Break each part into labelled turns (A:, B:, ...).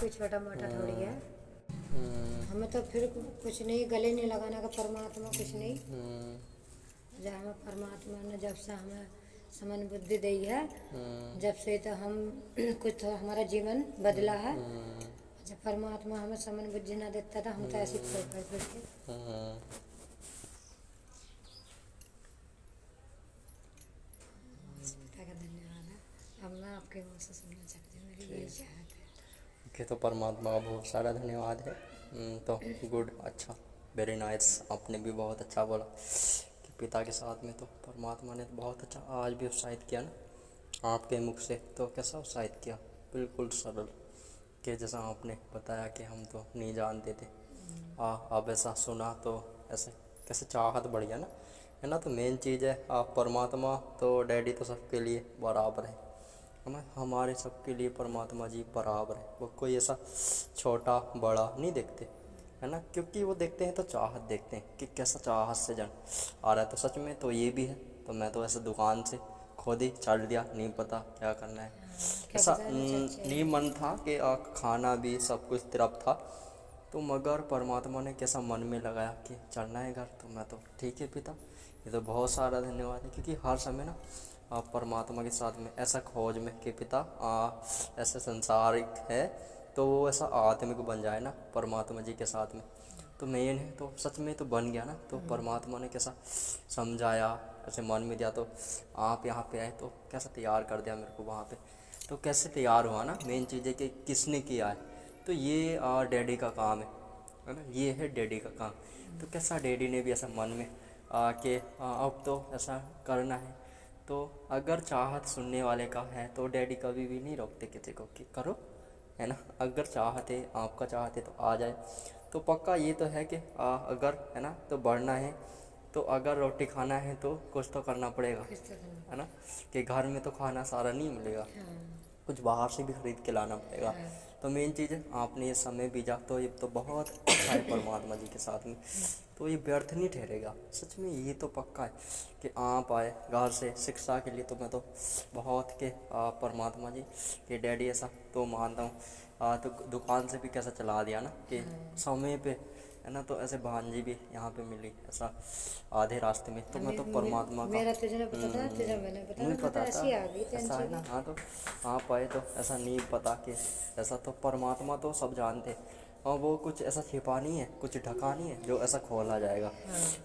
A: कोई छोटा मोटा थोड़ी है।
B: हम्म,
A: हमें तो फिर कुछ नहीं, गले नहीं लगाना का परमात्मा कुछ नहीं।
B: हम्म,
A: जब हमें परमात्मा ने जब से हमें समन बुद्धि दी है,
B: हम्म,
A: जब से तो हम कुछ तो हमारा जीवन बदला है।
B: हम्म,
A: जब परमात्मा हमें समन बुद्धि ना देता था, हम तो ऐसे ही खोल कर फिरते।
B: हम्म।
A: पिता का धन्यवाद है। अब मैं आपके मुँह से सुनना चाहती हूँ, मेरी यही चाहत है।
B: ओके, तो परमात्मा का बहुत सारा धन्यवाद है। तो गुड, अच्छा, वेरी नाइस। आपने भी बहुत अच्छा बोला कि पिता के साथ में, तो परमात्मा ने बहुत अच्छा आज भी उत्साहित किया ना आपके मुख से। तो कैसा उत्साहित किया, बिल्कुल सरल, कि जैसा आपने बताया कि हम तो नहीं जानते थे, अब ऐसा सुना तो ऐसे कैसे चाहत बढ़ गया ना, है ना। तो मेन चीज़ है, आप परमात्मा तो डैडी तो सबके लिए बराबर है ना। हमारे सबके लिए परमात्मा जी बराबर है, वो कोई ऐसा छोटा बड़ा नहीं देखते, है ना। क्योंकि वो देखते हैं तो चाहत देखते हैं कि कैसा चाहत से जन आ रहा है। तो सच में तो ये भी है। तो मैं तो ऐसे दुकान से खुद ही चल दिया, नहीं पता क्या करना है,
A: क्या
B: ऐसा
A: बताना चाहते
B: नहीं मन था कि खाना भी सब कुछ तरफ था। तो मगर परमात्मा ने कैसा मन में लगाया कि चलना है घर, तो मैं तो ठीक है पिता, ये तो बहुत सारा धन्यवाद है। क्योंकि हर समय ना आप परमात्मा के साथ में ऐसा खोज में कि पिता ऐसे संसारिक है, तो वो ऐसा आत्मिक बन जाए ना परमात्मा जी के साथ में, तो मेन है। तो सच में तो बन गया ना। तो परमात्मा ने कैसा समझाया, ऐसे मन में दिया, तो आप यहाँ पे आए तो कैसा तैयार कर दिया मेरे को वहाँ पे। तो कैसे तैयार हुआ ना, मेन चीज़ है कि किसने किया है। तो ये डैडी का काम है ना, ये है डैडी का काम। तो कैसा डैडी ने भी ऐसा मन में कि अब तो ऐसा करना है। तो अगर चाहत सुनने वाले का है तो डैडी कभी भी नहीं रोकते किसी को कि करो, है ना। अगर चाहते, आपका चाहते तो आ जाए। तो पक्का ये तो है कि अगर, है ना, तो बढ़ना है, तो अगर रोटी खाना है तो कुछ तो करना पड़ेगा,
A: किस तरह।
B: है ना। कि घर में तो खाना सारा नहीं मिलेगा,
A: हाँ
B: कुछ बाहर से भी खरीद के लाना पड़ेगा।
A: हाँ।
B: तो मेन चीज़ है, आपने ये समय बीजा तो ये तो बहुत अच्छा है परमात्मा जी के साथ में। तो ये व्यर्थ नहीं ठहरेगा, सच में ये तो पक्का है कि आप आए घर से शिक्षा के लिए। तो मैं तो बहुत के परमात्मा जी के डैडी ऐसा तो मानता हूँ। तो दुकान से भी कैसा चला दिया ना कि समय पे, है ना। तो ऐसे भांजी भी यहाँ पे मिली ऐसा आधे रास्ते में। तो मैं तो परमात्मा का
A: मेरा तुझे नहीं पता था, तुझे मैंने पता
B: नहीं
A: ना था,
B: पता था,
A: ऐसी आ गई
B: ऐसा है ना।
A: टेंशन।
B: हाँ, तो आप आए तो ऐसा नहीं पता कि ऐसा, तो परमात्मा तो सब जानते हैं, और वो कुछ ऐसा छिपा नहीं है, कुछ ढका नहीं है जो ऐसा खोला जाएगा,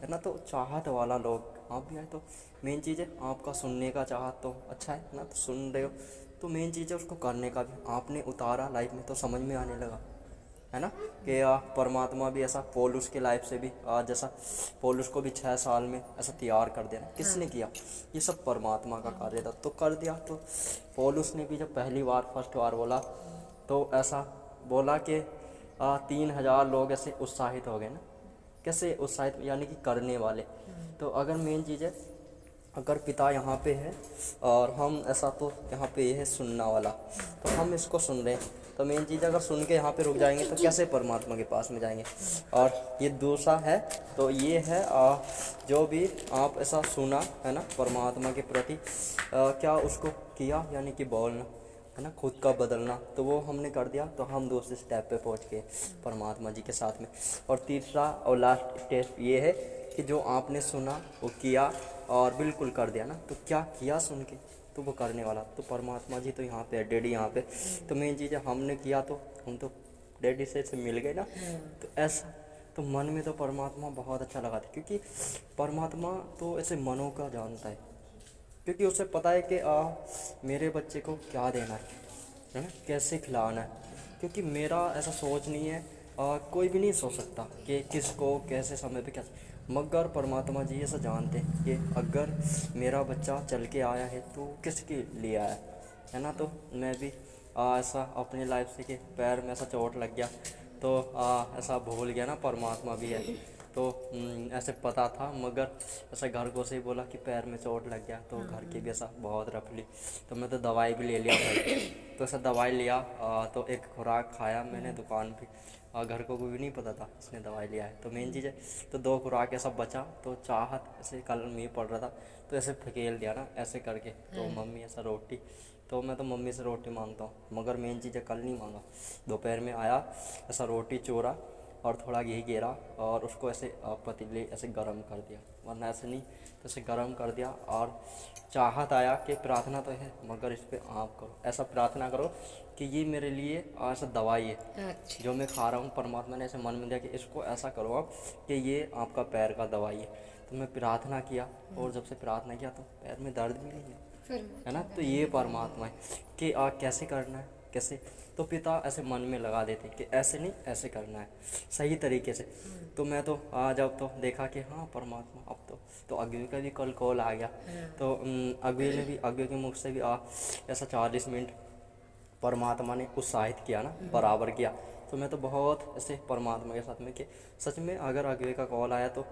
B: है ना। तो चाहत वाला लोग आप भी आए, तो मेन चीज़ है आपका सुनने का चाहत तो अच्छा है ना, तो सुन रहे हो। तो मेन चीज़ है उसको करने का भी आपने उतारा लाइफ में, तो समझ में आने लगा, है ना। कि परमात्मा भी ऐसा पौलुस के लाइफ से भी जैसा पौलुस को भी 6 साल में ऐसा तैयार कर दिया ना, किसने किया, ये सब परमात्मा का कार्य था, तो कर दिया। तो पौलुस ने भी जब पहली बार फर्स्ट बार बोला, तो ऐसा बोला कि 3,000 लोग ऐसे उत्साहित हो गए ना। कैसे उत्साहित, यानी कि करने वाले। तो अगर मेन चीज़ है, अगर पिता यहाँ पे है और हम ऐसा, तो यहाँ पे ये है सुनना वाला, तो हम इसको सुन रहे हैं। तो मेन चीज़, अगर सुन के यहाँ पे रुक जाएंगे तो कैसे परमात्मा के पास में जाएंगे। और ये दूसरा है, तो ये है जो भी आप ऐसा सुना है ना परमात्मा के प्रति, क्या उसको किया, यानी कि बोलना, है ना, खुद का बदलना, तो वो हमने कर दिया। तो हम दूसरे स्टेप पे पहुँच गए परमात्मा जी के साथ में। और तीसरा और लास्ट स्टेप ये है कि जो आपने सुना वो किया और बिल्कुल कर दिया ना, तो क्या किया सुन के, तो वो करने वाला। तो परमात्मा जी तो यहाँ पे है, डैडी यहाँ पे। तो मेन चीज़ है, हमने किया तो हम तो डैडी से मिल गए ना। तो ऐसा तो मन में तो परमात्मा बहुत अच्छा लगा था, क्योंकि परमात्मा तो ऐसे मनों का जानता है। क्योंकि उसे पता है कि मेरे बच्चे को क्या देना है ना, कैसे खिलाना है। क्योंकि मेरा ऐसा सोच नहीं है, कोई भी नहीं सोच सकता कि किसको कैसे समय पे क्या, मगर परमात्मा जी ऐसा जानते हैं कि अगर मेरा बच्चा चल के आया है तो किसके लिए आया है ना। तो मैं भी ऐसा अपनी लाइफ से कि पैर में ऐसा चोट लग गया, तो ऐसा भूल गया ना परमात्मा भी है। तो ऐसे पता था, मगर ऐसा घर को से ही बोला कि पैर में चोट लग गया, तो घर की भी ऐसा बहुत रफली, तो मैं तो दवाई भी ले लिया भाई। तो ऐसा दवाई लिया, तो एक खुराक खाया मैंने दुकान पे, घर को कोई भी नहीं पता था इसने दवाई लिया है। तो मेन चीज़ है, तो 2 खुराक ऐसा बचा, तो चाहत ऐसे कल मींह पड़ रहा था तो ऐसे फेकेल दिया ना ऐसे करके, तो मम्मी ऐसा रोटी, तो मैं तो मम्मी से रोटी मांगता हूँ, मगर मेन चीज़ है कल नहीं मांगा। दोपहर में आया, ऐसा रोटी चूरा और थोड़ा घी गेरा और उसको ऐसे पतीले ऐसे गरम कर दिया, वरना ऐसे नहीं, तो ऐसे गरम कर दिया। और चाहत आया कि प्रार्थना तो है, मगर इस पर आप करो, ऐसा प्रार्थना करो कि ये मेरे लिए ऐसा दवाई है
A: अच्छा।
B: जो मैं खा रहा हूँ, परमात्मा ने ऐसे मन में दिया कि इसको ऐसा करो आप कि ये आपका पैर का दवाई है। तो मैं प्रार्थना किया, और जब से प्रार्थना किया तो पैर में दर्द भी नहीं है ना। तो ये परमात्मा है कि कैसे करना है, कैसे, तो पिता ऐसे मन में लगा देते कि ऐसे नहीं ऐसे करना है सही तरीके से। तो मैं तो जब तो देखा कि हाँ परमात्मा, अब तो अगुए का भी कल कॉल आ गया, तो अगुए के मुख से भी ऐसा 40 मिनट परमात्मा ने उत्साहित किया ना, बराबर किया। तो मैं तो बहुत ऐसे परमात्मा के साथ में कि सच में अगर अगुए का कॉल आया तो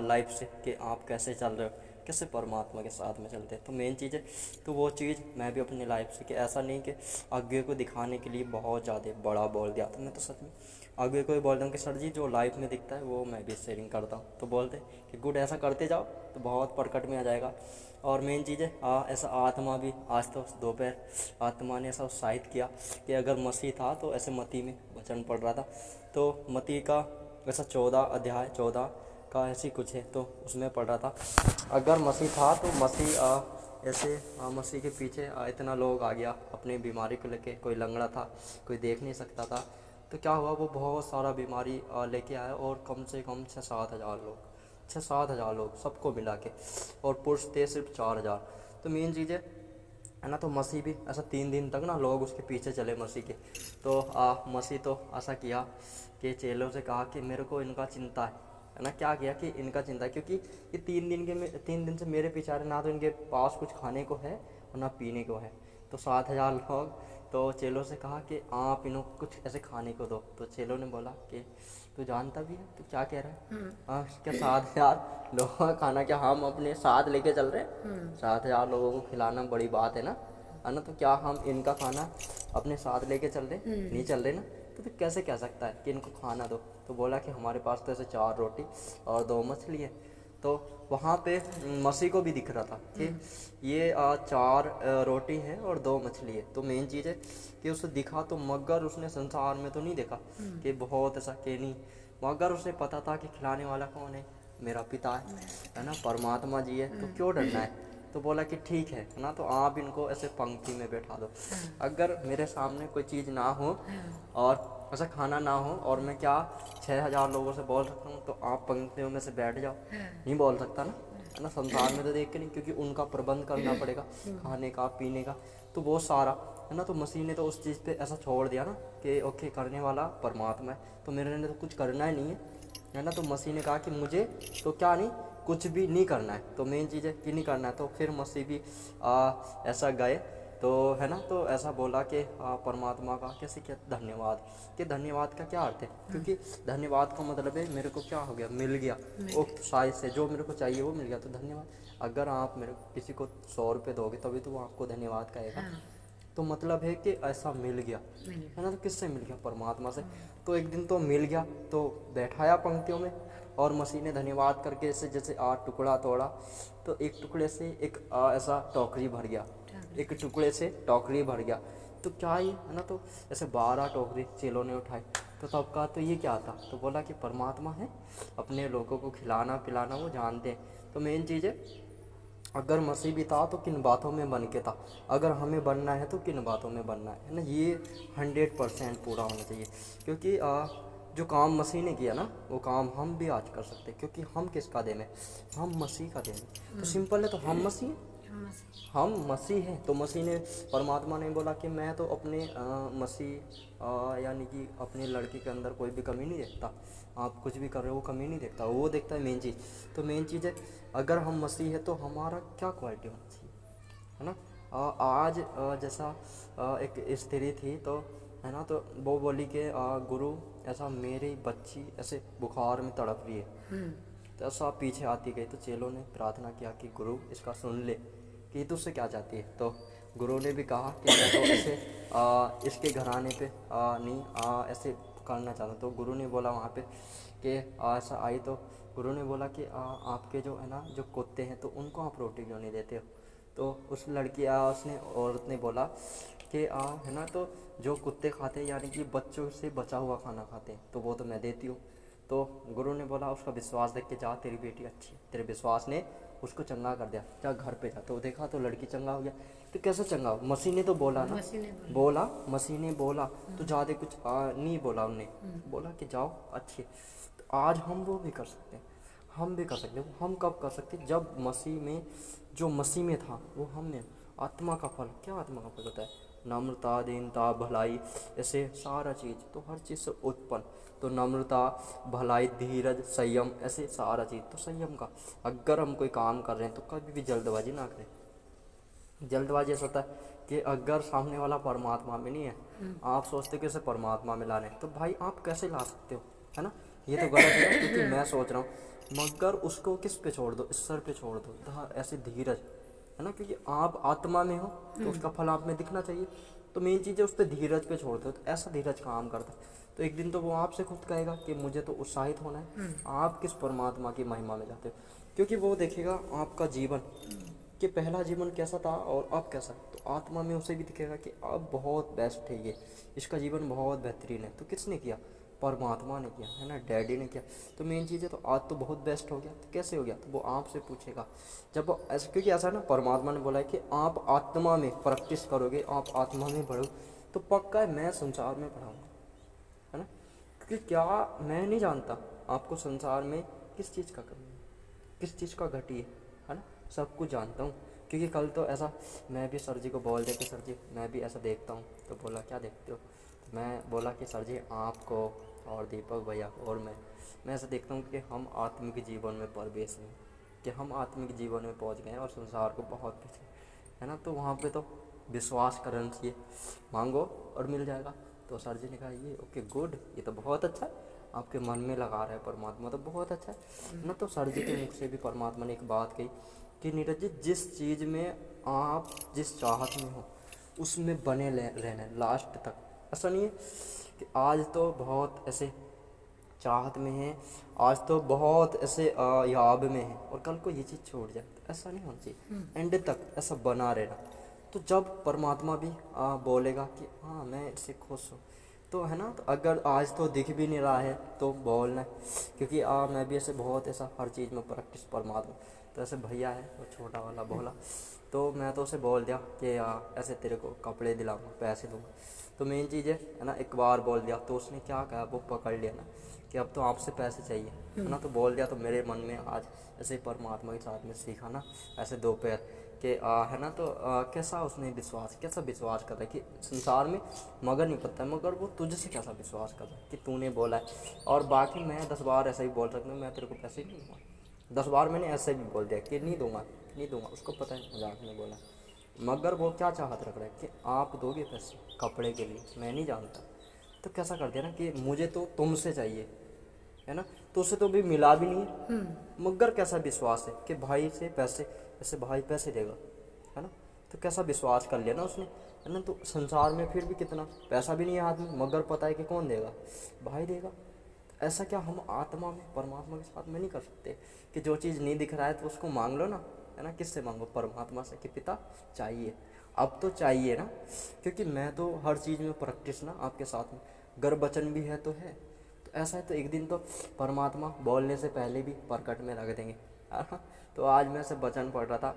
B: लाइफ से कि आप कैसे चल रहे हो, कैसे परमात्मा के साथ में चलते हैं, तो मेन चीज़ है। तो वो चीज़ मैं भी अपनी लाइफ से कि ऐसा नहीं कि अगुए को दिखाने के लिए बहुत ज़्यादा बड़ा बोल दिया, तो मैं तो सच में अगुए को ही बोलता हूँ कि सर जी जो लाइफ में दिखता है वो मैं भी शेयरिंग करता हूँ। तो बोलते कि गुड, ऐसा करते जाओ तो बहुत प्रकट में आ जाएगा। और मेन चीज़ है ऐसा आत्मा भी, आज तो दोपहर आत्मा ने ऐसा उत्साहित किया कि अगर मसीह था तो ऐसे मती में वचन पढ़ रहा था, तो मती का ऐसा 14 अध्याय 14 का ऐसी कुछ है, तो उसमें पढ़ रहा था अगर मसीह था तो मसीह ऐसे मसीह के पीछे इतना लोग आ गया अपनी बीमारी को लेके, कोई लंगड़ा था, कोई देख नहीं सकता था, तो क्या हुआ वो बहुत सारा बीमारी लेके आया, और कम से कम 6-7 हज़ार लोग, 6-7 हज़ार लोग सबको मिला के, और पुरुष थे सिर्फ 4,000। तो मेन चीज़ है ना, तो मसीह भी ऐसा 3 दिन तक ना लोग उसके पीछे चले मसीह के। तो मसीह तो ऐसा किया कि चेलों से कहा कि मेरे को इनका चिंता है ना, क्या किया कि इनका चिंता है, क्योंकि ये 3 दिन से मेरे पीछे आ रहे, ना तो इनके पास कुछ खाने को है और ना पीने को है। तो 7,000 लोग, तो चेलों से कहा कि आप इन्हों कुछ ऐसे खाने को दो। तो चेलों ने बोला कि तू जानता भी है तू क्या कह रहा है, क्या 7,000 लोगों का खाना क्या हम अपने साथ लेके चल रहे हैं? 7,000 लोगों को खिलाना बड़ी बात है ना, तो क्या हम इनका खाना अपने साथ लेके चल रहे? नहीं चल रहे ना। तो कैसे कह सकता है कि इनको खाना दो? तो बोला कि हमारे पास तो ऐसे 4 रोटी और 2 मछली है। तो वहाँ पे मसीह को भी दिख रहा था कि ये 4 रोटी है और 2 मछली है। तो मेन चीज़ है कि उसे दिखा, तो मगर उसने संसार में तो नहीं देखा कि बहुत ऐसा कि नहीं, मगर उसे पता था कि खिलाने वाला कौन है, मेरा पिता है ना, परमात्मा जी है, तो क्यों डरना है। तो बोला कि ठीक है ना, तो आप इनको ऐसे पंक्ति में बैठा दो। अगर मेरे सामने कोई चीज़ ना हो और ऐसा खाना ना हो और मैं क्या 6,000 लोगों से बोल सकता हूँ, तो आप पंक्तियों में से बैठ जाओ, नहीं बोल सकता ना, है ना। संसार में तो देख के नहीं, क्योंकि उनका प्रबंध करना पड़ेगा खाने का पीने का, तो बहुत सारा है ना। तो मसीह ने तो उस चीज़ पे ऐसा छोड़ दिया ना कि ओके करने वाला परमात्मा है, तो मेरे ने तो कुछ करना ही नहीं है ना। तो मसीह ने कहा कि मुझे तो क्या नहीं, कुछ भी नहीं करना है। तो मेन चीज़ है कि नहीं करना है। तो फिर मसीह भी ऐसा गए, तो है ना, तो ऐसा बोला कि परमात्मा का कैसे क्या धन्यवाद, कि धन्यवाद का क्या अर्थ है, क्योंकि धन्यवाद का मतलब है मेरे को क्या हो गया, मिल गया, वो शायद से जो मेरे को चाहिए वो मिल गया, तो धन्यवाद। अगर आप मेरे किसी को 100 रुपये दोगे तभी तो वो आपको धन्यवाद कहेगा, तो मतलब है कि ऐसा मिल गया, है ना। तो किससे मिल गया? परमात्मा से। तो एक दिन तो मिल गया, तो बैठाया पंक्तियों में, और मसीह ने धन्यवाद करके ऐसे जैसे 8 टुकड़ा तोड़ा, तो एक टुकड़े से एक ऐसा टोकरी भर गया, एक टुकड़े से टोकरी भर गया। तो क्या ही है ना, तो ऐसे 12 टोकरी चेलों ने उठाई। तो तब कहा तो ये क्या था? तो बोला कि परमात्मा है, अपने लोगों को खिलाना पिलाना वो जानते हैं। तो मेन चीज़ है, अगर मसीह भी था तो किन बातों में बन के था, अगर हमें बनना है तो किन बातों में बनना है ना, ये 100% पूरा होना चाहिए। क्योंकि जो काम मसीह ने किया ना, वो काम हम भी आज कर सकते हैं, क्योंकि हम किसका देन है? हम मसीह का देन है। तो सिंपल है, तो हम मसीह हैं, हम मसीह हैं। तो मसीह ने, परमात्मा ने बोला कि मैं तो अपने मसीह यानी कि अपने लड़के के अंदर कोई भी कमी नहीं देखता, आप कुछ भी कर रहे हो वो कमी नहीं देखता, वो देखता है मेन चीज़। तो मेन चीज़ है, अगर हम मसीह है तो हमारा क्या क्वालिटी होना चाहिए, है ना। आज जैसा एक स्त्री थी, तो है ना। तो वो बोली कि गुरु ऐसा मेरी बच्ची ऐसे बुखार में तड़प रही है। तो ऐसा पीछे आती गई, तो चेलों ने प्रार्थना किया कि गुरु इसका सुन ले कि तुझसे क्या चाहती है। तो गुरु ने भी कहा कि मैं तो ऐसे इसके घराने पे नहीं ऐसे करना चाहता। तो गुरु ने बोला वहाँ पे कि ऐसा आई। तो गुरु ने बोला कि आपके जो है ना जो कुत्ते हैं तो उनको आप रोटी क्यों नहीं देते हो। तो उस लड़की उसने औरत ने बोला कि है ना तो जो कुत्ते खाते हैं यानी कि बच्चों से बचा हुआ खाना खाते हैं तो वो तो मैं देती हूँ। तो गुरु ने बोला उसका विश्वास देख के जा, तेरी बेटी अच्छी है। तेरे विश्वास ने उसको चंगा कर दिया, जा घर पे जा। तो देखा तो लड़की चंगा हो गया। तो कैसे चंगा हो, मसीह ने तो बोला ना, बोला मसीह ने बोला। तो ज़्यादा कुछ नहीं बोला उनने, बोला कि जाओ अच्छी। तो आज हम वो भी कर सकते हैं, हम भी कर सकते हैं। हम कब कर सकते हैं, जब मसीह में जो मसीह में था वो हम में। आत्मा का फल क्या, आत्मा का फल होता है नम्रता, दीनता, भलाई, ऐसे सारा चीज़। तो हर चीज़ से उत्पन्न, तो नम्रता, भलाई, धीरज, संयम, ऐसे सारा चीज़। तो संयम का, अगर हम कोई काम कर रहे हैं तो कभी भी जल्दबाजी ना करें। जल्दबाजी ऐसा होता है कि अगर सामने वाला परमात्मा में नहीं है, आप सोचते हो कि उसे परमात्मा में ला रहे हैं, तो भाई आप कैसे ला सकते हो, है ना। ये तो गलत है ना, क्योंकि मैं सोच रहा हूँ मगर उसको किस पे छोड़ दो, ईश्वर पे छोड़ दो, ऐसे धीरज, है ना। क्योंकि आप आत्मा में हो तो उसका फल आप में दिखना चाहिए। तो मेन चीज़ है उस पर धीरज पे छोड़ दो। तो ऐसा धीरज काम करता है। तो एक दिन तो वो आपसे खुद कहेगा कि मुझे तो उत्साहित होना है, आप किस परमात्मा की महिमा में जाते हो। क्योंकि वो देखेगा आपका जीवन कि पहला जीवन कैसा था और अब कैसा। तो आत्मा में उसे भी दिखेगा कि अब बहुत बेस्ट है, ये इसका जीवन बहुत बेहतरीन है। तो किसने किया, परमात्मा ने किया, है ना, डैडी ने किया। तो मेन चीज़ है तो आज तो बहुत बेस्ट हो गया। तो कैसे हो गया, तो वो आपसे पूछेगा जब वो ऐसा, क्योंकि ऐसा ना परमात्मा ने बोला है कि आप आत्मा में प्रैक्टिस करोगे, आप आत्मा में बढ़ो तो पक्का है मैं संसार में बढ़ाऊँगा, है ना। क्योंकि क्या मैं नहीं जानता आपको संसार में किस चीज़ का कमी है, किस चीज़ का घटी है ना। सब कुछ जानता हूँ। क्योंकि कल तो ऐसा मैं भी सर जी को बोल दे कि सर जी मैं भी ऐसा देखता हूँ। तो बोला क्या देखते हो, तो मैं बोला कि सर जी आपको और दीपक भैया को और मैं ऐसा देखता हूँ कि हम आत्मिक जीवन में प्रवेश में, कि हम आत्मिक जीवन में पहुँच गए हैं और संसार को बहुत पीछे, है ना। तो वहाँ पे तो विश्वास करना चाहिए, मांगो और मिल जाएगा। तो सर जी ने कहा ये ओके गुड, ये तो बहुत अच्छा है, आपके मन में लगा रहा है परमात्मा, तो बहुत अच्छा है ना। तो सर जी के मुख से भी परमात्मा ने एक बात कही कि नीरज जी जिस चीज़ में आप जिस चाहत में हो उसमें बने रहना है लास्ट तक। ऐसा नहीं है कि आज तो बहुत ऐसे चाहत में है, आज तो बहुत ऐसे याब में है और कल को ये चीज़ छोड़ जाए। तो ऐसा नहीं होना चाहिए, एंड तक ऐसा बना रहना। तो जब परमात्मा भी बोलेगा कि हाँ मैं इससे खुश हूँ, तो है ना। तो अगर आज तो दिख भी नहीं रहा है तो बोलना है। क्योंकि मैं भी ऐसे बहुत ऐसा हर चीज़ में प्रैक्टिस परमात्मा। तो ऐसे भैया है वो छोटा वाला बोला, तो मैं तो उसे बोल दिया कि ऐसे तेरे को कपड़े दिलाऊंगा, पैसे दूंगा। तो मेन चीज़ है ना, एक बार बोल दिया तो उसने क्या कहा, वो पकड़ लिया ना कि अब तो आपसे पैसे चाहिए, है ना। तो बोल दिया तो मेरे मन में आज ऐसे परमात्मा के साथ में सीखा ना, ऐसे दो पैर कि है ना। तो कैसा उसने विश्वास, कैसा विश्वास कर रहा है कि संसार में मगर नहीं पता है, मगर वो तुझसे कैसा विश्वास कर रहा है कि तूने बोला है। और बाकी मैं 10 बार ऐसा ही बोल सकता हूँ मैं तेरे को पैसे नहीं दूँगा, 10 बार मैंने ऐसे भी बोल दिया कि नहीं दूंगा नहीं दूंगा, उसको पता है मजाक में बोला। मगर वो क्या चाहत रख रहा है कि आप दोगे पैसे कपड़े के लिए, मैं नहीं जानता। तो कैसा कर दिया ना कि मुझे तो तुमसे चाहिए, है ना। तो उसे तो भी मिला भी नहीं है, मगर कैसा विश्वास है कि भाई से पैसे, ऐसे भाई पैसे देगा, है ना। तो कैसा विश्वास कर लिया ना उसने, है ना। तो संसार में फिर भी कितना पैसा भी नहीं है हाथ में, मगर पता है कि कौन देगा, भाई देगा। ऐसा क्या हम आत्मा में परमात्मा के साथ में नहीं कर सकते कि जो चीज़ नहीं दिख रहा है तो उसको मांग लो ना, है ना। किससे मांगो, परमात्मा से कि पिता चाहिए, अब तो चाहिए ना। क्योंकि मैं तो हर चीज़ में प्रैक्टिस ना आपके साथ में, गर्भ वचन भी है तो है। तो ऐसा है तो एक दिन तो परमात्मा बोलने से पहले भी प्रकट में रख देंगे, है ना। तो आज मैं से वचन पढ़ रहा था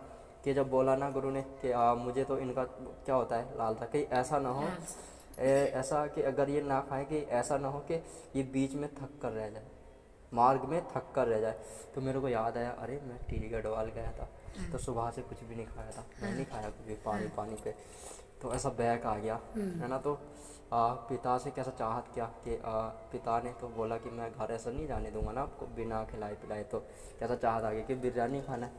B: कि जब बोला ना गुरु ने कि मुझे तो इनका क्या होता है लालसा, कहीं ऐसा ना हो ऐसा कि अगर ये ना खाए कि ऐसा ना हो कि ये बीच में थक कर रह जाए, मार्ग में थक कर रह जाए। तो मेरे को याद आया, अरे मैं टीरी गढ़वाल गया था तो सुबह से कुछ भी नहीं खाया था, मैं नहीं खाया कुछ भी, पानी पानी पे। तो ऐसा बैग आ गया, है ना। तो पिता से कैसा चाहत किया कि पिता ने तो बोला कि मैं घर ऐसा नहीं जाने दूंगा ना आपको बिना खिलाए पिलाए। तो कैसा चाहत आ गया कि बिरयानी खाना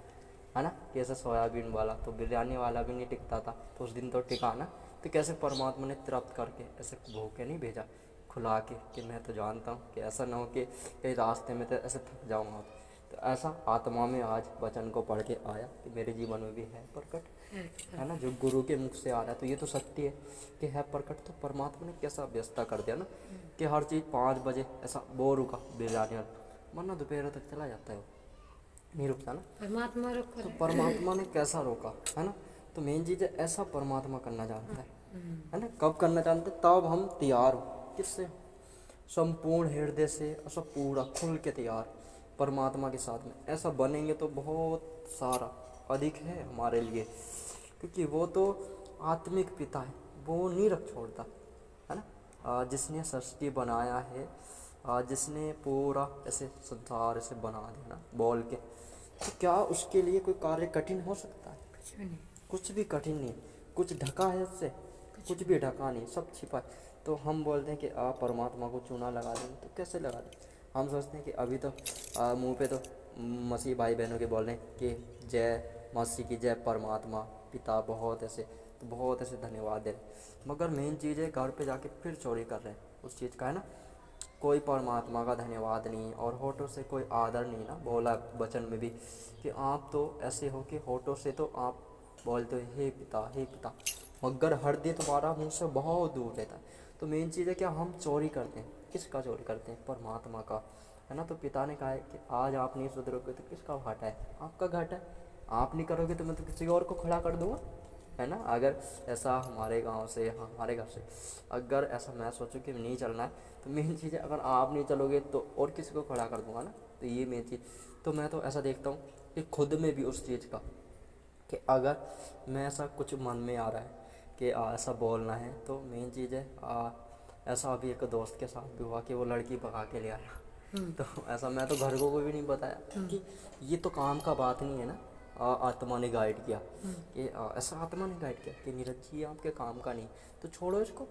B: है ना, कैसा सोयाबीन वाला। तो बिरयानी वाला भी नहीं टिकता था, तो उस दिन तो टिका ना। तो कैसे परमात्मा ने तृप्त करके ऐसे भूखे नहीं भेजा, खुला के, कि मैं तो जानता हूँ कि ऐसा ना हो कि कहीं रास्ते में तो ऐसे थक जाऊँगा। तो ऐसा आत्मा में आज वचन को पढ़ के आया कि मेरे जीवन में भी है प्रकट, है ना, जो गुरु के मुख से आ रहा है। तो ये तो सत्य है कि है प्रकट। तो परमात्मा ने कैसा व्यवस्था कर दिया ना कि हर चीज़ 5 बजे ऐसा वो रुका बिरयानी वाला, वरना दोपहर तक चला जाता है, वो नहीं रुकता ना।
A: परमात्मा रोको
B: तो परमात्मा ने कैसा रोका, है ना। तो मेन चीज़ है ऐसा परमात्मा करना जानता है ना। कब करना जानते हैं? तब हम तैयार हो, किससे? संपूर्ण हृदय से ऐसा पूरा खुल के तैयार परमात्मा के साथ में ऐसा बनेंगे तो बहुत सारा अधिक है हमारे लिए, क्योंकि वो तो आत्मिक पिता है, वो नहीं रख छोड़ता, है ना। जिसने सृष्टि बनाया है, जिसने पूरा ऐसे संसार ऐसे बना देना बोल के, तो क्या उसके लिए कोई कार्य कठिन हो सकता है?
A: कुछ भी नहीं,
B: कुछ भी कठिन नहीं। कुछ ढका है उससे? कुछ भी ढका नहीं, सब छिपा है। तो हम बोलते हैं कि आप परमात्मा को चूना लगा देंगे, तो कैसे लगा दें? हम सोचते हैं कि अभी तो मुंह पे तो मसीह भाई बहनों के बोल रहे हैं कि जय मसीह की, जय परमात्मा पिता, बहुत ऐसे, तो बहुत ऐसे धन्यवाद दे रहे हैं। मगर मेन चीज़ है घर पे जाके फिर चोरी कर रहे हैं उस चीज़ का, है ना। कोई परमात्मा का धन्यवाद नहीं और होठों से कोई आदर नहीं ना। बोला वचन में भी कि आप तो ऐसे हो कि होठों से तो आप बोलते हो हे पिता, हे पिता, मगर हृदय तुम्हारा मुँह से बहुत दूर रहता है। तो मेन चीज़ है क्या हम चोरी करते हैं? किसका चोरी करते हैं? परमात्मा का, है ना। तो पिता ने कहा है कि आज आप नहीं सुधरोगे तो किसका घाटा है? आपका घाटा है। आप नहीं करोगे तो मैं तो किसी और को खड़ा कर दूंगा, है ना। अगर ऐसा हमारे गांव से, हमारे घर से अगर ऐसा मैं सोचूं कि नहीं चलना है, तो मेन चीज़ है अगर आप नहीं चलोगे तो और किसी को खड़ा कर दूंगा ना। तो ये मेन चीज़, तो मैं तो ऐसा देखता हूँ कि खुद में भी उस चीज़ का कि अगर मैं ऐसा कुछ मन में आ रहा है कि ऐसा बोलना है, तो मेन चीज़ है ऐसा अभी एक दोस्त के साथ भी हुआ कि वो लड़की भगा के ले आया। तो ऐसा मैं तो घर को कोई भी नहीं बताया, क्योंकि ये तो काम का बात नहीं है ना। आत्मा ने गाइड किया कि ऐसा आत्मा ने गाइड किया कि नीरज जी आपके काम का नहीं, तो छोड़ो इसको,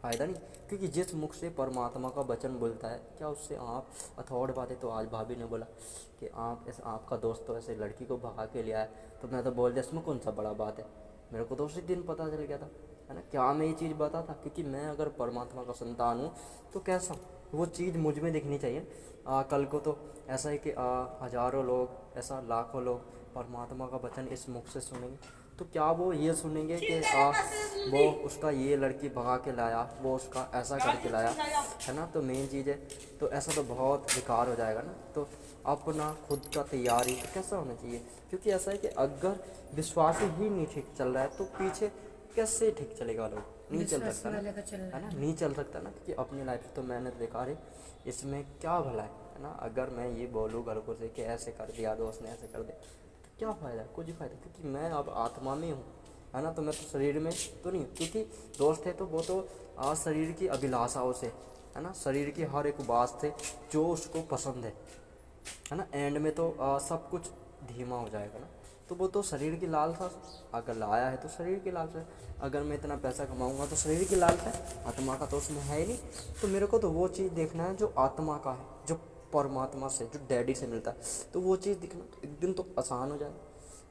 B: फ़ायदा नहीं। क्योंकि जिस मुख से परमात्मा का वचन बोलता है, क्या उससे आप अथॉड बातें। तो आज भाभी ने बोला कि आप ऐसे, आपका दोस्त तो ऐसे लड़की को भगा के ले आया, तो मैं तो बोल दिया इसमें कौन सा बड़ा बात है, मेरे को तो उसी दिन पता चल गया था, है ना। क्या मैं ये चीज़ बता था? क्योंकि मैं अगर परमात्मा का संतान हूँ तो कैसा वो चीज़ मुझ में दिखनी चाहिए। कल को तो ऐसा है कि हज़ारों लोग, ऐसा लाखों लोग परमात्मा का वचन इस मुख से सुनेंगे, तो क्या वो ये सुनेंगे कि वो उसका ये लड़की भगा के लाया, वो उसका ऐसा करके लाया, है ना। तो मेन चीज़ है, तो ऐसा तो बहुत बेकार हो जाएगा ना। तो अपना खुद का तैयारी तो कैसा होना चाहिए? क्योंकि ऐसा है कि अगर विश्वास ही नहीं ठीक चल रहा है तो पीछे कैसे ठीक चलेगा? लोग नहीं चल सकता ना, है ना, नहीं चल सकता ना। क्योंकि अपनी लाइफ तो मैंने देखा है, इसमें क्या भला है ना। अगर मैं ये बोलूँ घर को से कि ऐसे कर दिया दोस्त ने, ऐसे कर दिया, तो क्या फ़ायदा? कुछ फ़ायदा, क्योंकि मैं अब आत्मा में हूँ, है ना। तो मैं तो शरीर में तो नहीं, क्योंकि दोस्त है तो वो तो शरीर की अभिलाषाओं से, है ना, शरीर की हर एक बात से जो उसको पसंद है ना। एंड में तो सब कुछ धीमा हो जाएगा ना। तो वो तो शरीर की लालसा अगर लाया है तो शरीर की लालसा है। अगर मैं इतना पैसा कमाऊंगा तो शरीर की लालसा है, आत्मा का तो उसमें है ही नहीं। तो मेरे को तो वो चीज़ देखना है जो आत्मा का है, जो परमात्मा से, जो डैडी से मिलता है। तो वो चीज़ दिखना तो एक दिन तो आसान हो जाए,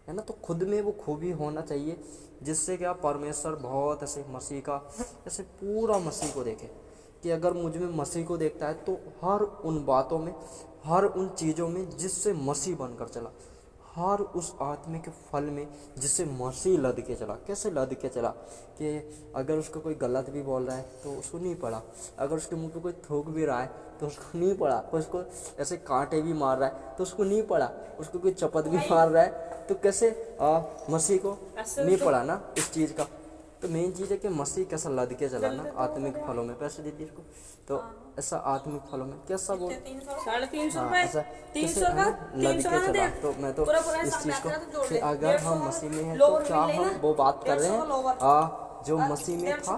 B: है ना। तो खुद में वो खूबी होना चाहिए जिससे क्या परमेश्वर बहुत ऐसे मसीह का ऐसे पूरा मसीह को देखे, कि अगर मुझ में मसीह को देखता है तो हर उन बातों में, हर उन चीज़ों में जिससे मसीह बनकर चला, हर उस आत्मिक फल में जिससे मसीह लद के चला। कैसे लद के चला? कि अगर उसको कोई गलत भी बोल रहा है तो उसको नहीं पड़ा, अगर उसके मुंह पे कोई थूक भी रहा है तो उसको नहीं पड़ा, उसको ऐसे कांटे भी मार रहा है तो उसको नहीं पड़ा, उसको कोई चपत भी मार रहा है तो कैसे मसीह को नहीं पड़ा ना इस चीज़ का। तो मेन चीज़ है कि मसीह कैसा लद के चला ना आत्मिक फलों में। पैसे दीजिए इसको। तो ऐसा आत्मिक फलों में कैसा बोल
C: 350
B: ऐसा कैसे लद के चला। तो मैं तो इस चीज़ को कि अगर हम मसीह में हैं तो क्या हम वो बात कर रहे हैं जो मसीह में था,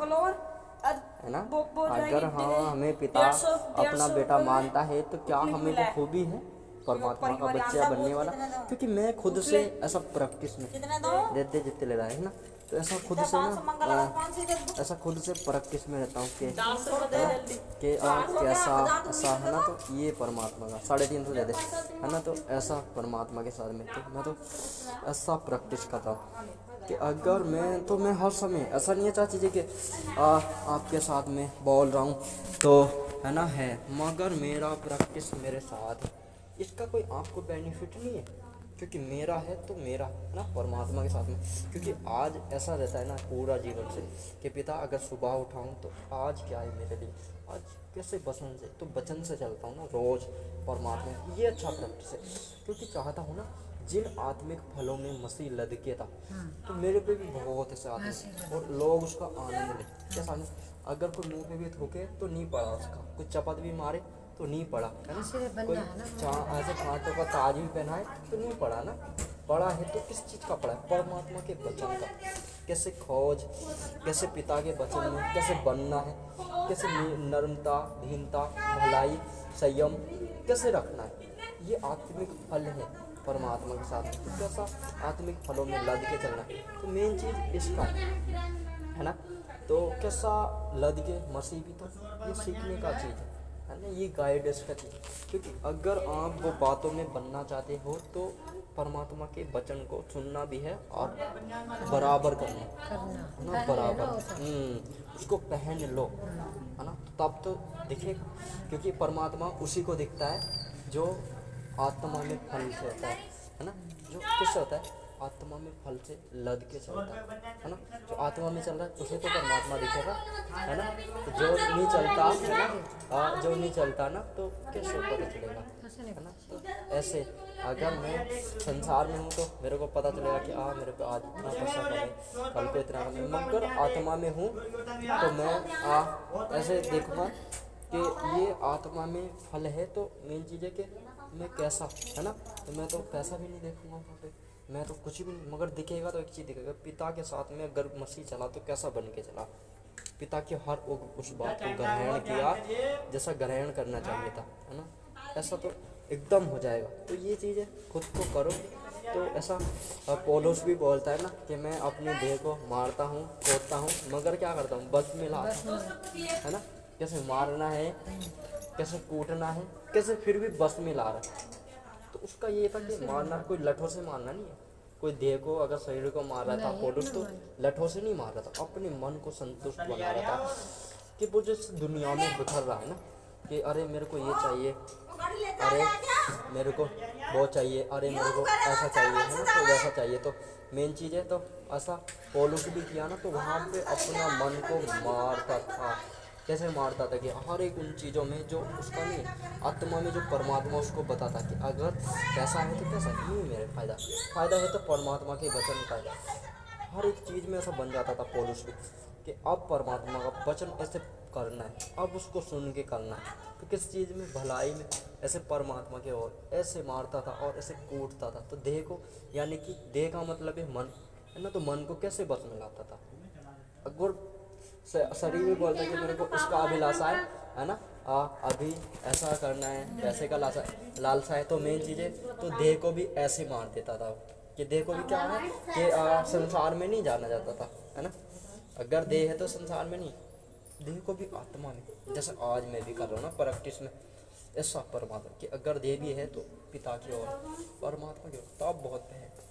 B: है ना। अगर हाँ हमें पिता अपना बेटा मानता है तो क्या हमें वो खूबी है परमात्मा का बच्चा बनने वाला? क्योंकि मैं खुद से ऐसा प्रैक्टिस में देते जितने ले रहा है ना, तो ऐसा खुद से ना ऐसा खुद से प्रैक्टिस में रहता हूँ कि कैसा ऐसा है ना, तो ये परमात्मा का 350 दे दे है ना, तो ऐसा परमात्मा के साथ में तो मैं तो ऐसा प्रैक्टिस करता हूँ कि अगर मैं हर समय ऐसा नहीं है चाची जी कि आपके साथ में बोल रहा हूँ तो है ना है, मगर मेरा प्रैक्टिस मेरे साथ है, इसका कोई आपको बेनिफिट नहीं है, क्योंकि मेरा है तो मेरा है ना परमात्मा के साथ में। क्योंकि आज ऐसा रहता है ना पूरा जीवन से कि पिता अगर सुबह उठाऊं तो आज क्या है मेरे लिए, आज कैसे वचन से तो वचन से चलता हूँ ना रोज़ परमात्मा, ये अच्छा प्रैक्टिस है। क्योंकि चाहता हूँ ना जिन आत्मिक फलों में मसीह लदके था तो मेरे पे भी बहुत ऐसे आत्मिक और लोग उसका आनंद लें। कैसा ना, अगर कोई मुंह पे भी थूके तो नहीं पड़ा उसका, कोई चपत भी मारे तो नहीं पड़ा है ना, कोई ऐसे कांटों का ताज भी पहनाए तो नहीं पड़ा ना, पड़ा है तो किस चीज़ का पड़ा है, परमात्मा के वचन का। कैसे खोज, कैसे पिता के वचन में कैसे बनना है, कैसे नर्मता, दीनता, भलाई, संयम कैसे रखना है, ये आत्मिक फल है परमात्मा के साथ में। तो कैसा आत्मिक फलों में लद के चलना है, तो मेन चीज़ इसका है ना। तो कैसा लद के मसीह भी तो ये सीखने का चीज़ है ना, ये गाइडेंस का चीज़। क्योंकि अगर आप वो बातों में बनना चाहते हो तो परमात्मा के वचन को सुनना भी है और बराबर करना है ना, बराबर उसको पहन लो है ना, तब तो दिखेगा। क्योंकि परमात्मा उसी को दिखता है जो आत्मा में फल से होता है ना, जो किससे होता है, आत्मा में फल से लद के चलता है ना, जो आत्मा में चल रहा है उसे तो परमात्मा दिखेगा है ना, तो जो नहीं चलता है ना, जो नहीं चलता ना तो कैसे पता चलेगा है ना। तो ऐसे अगर मैं संसार में हूँ तो मेरे को पता चलेगा कि मेरे पे आज इतना पैसा कमे, कल को इतना कमे, मगर आत्मा में हूँ तो मैं ऐसे देखूँगा कि ये आत्मा में फल है। तो मेन चीज़ है कि मैं कैसा है ना, तो मैं तो पैसा भी नहीं देखूंगा वहाँ पे, मैं तो कुछ भी नहीं, मगर दिखेगा तो एक चीज़ दिखेगा, पिता के साथ में अगर मसीह चला तो कैसा बन के चला, पिता की हर उस बात को ग्रहण किया जैसा ग्रहण करना चाहिए था है ना, ऐसा तो एकदम हो जाएगा। तो ये चीज़ है, खुद को करो। तो ऐसा पौलुस भी बोलता है ना कि मैं अपनी देह को मारता हूँ, कोड़ता हूँ, मगर क्या करता हूँ, बस में लाता हूँ है ना। कैसे मारना है, कैसे कूटना है, कैसे फिर भी बस में ला रहा है। तो उसका ये था कि मारना कोई लठों से मारना नहीं है, कोई देह को अगर शरीर को मार रहा था पौलुस तो लठों से नहीं मार रहा था, अपने मन को संतुष्ट बना रहा था कि वो जैसे दुनिया में बिखर रहा है ना कि अरे मेरे को ये चाहिए, अरे मेरे को वो चाहिए, अरे मेरे को ऐसा चाहिए है ना, तो वैसा चाहिए। तो मेन चीज़ है तो ऐसा पौलुस भी किया ना, तो वहाँ पे अपना मन को मारता था। कैसे मारता था कि हर एक उन चीज़ों में जो उसका नहीं आत्मा में जो परमात्मा उसको बताता कि अगर पैसा है तो कैसा नहीं मेरे फ़ायदा है तो परमात्मा के वचन का है। हर एक चीज़ में ऐसा बन जाता था पौलुस भी कि अब परमात्मा का वचन ऐसे करना है, अब उसको सुन के करना है। तो किस चीज़ में, भलाई में, ऐसे परमात्मा के ओर ऐसे मारता था और ऐसे कूटता था। तो देह को, यानी कि देह का मतलब है मन है ना, तो मन को कैसे बस में लाता था। अगर शरीर भी बोलता है कि मेरे को उसका अभिलाषा है ना, अभी ऐसा करना है, पैसे का लालसा है, तो मेन चीज़ है तो देह को भी ऐसे मार देता था कि देह को भी क्या है कि संसार में नहीं जाना जाता था है ना। अगर देह है तो संसार में नहीं, देह को भी आत्मा में, जैसे आज मैं भी कर रहा हूँ ना प्रैक्टिस में, ऐसा परमात्मा कि अगर देह भी है तो पिता की ओर, परमात्मा की ओर, तब बहुत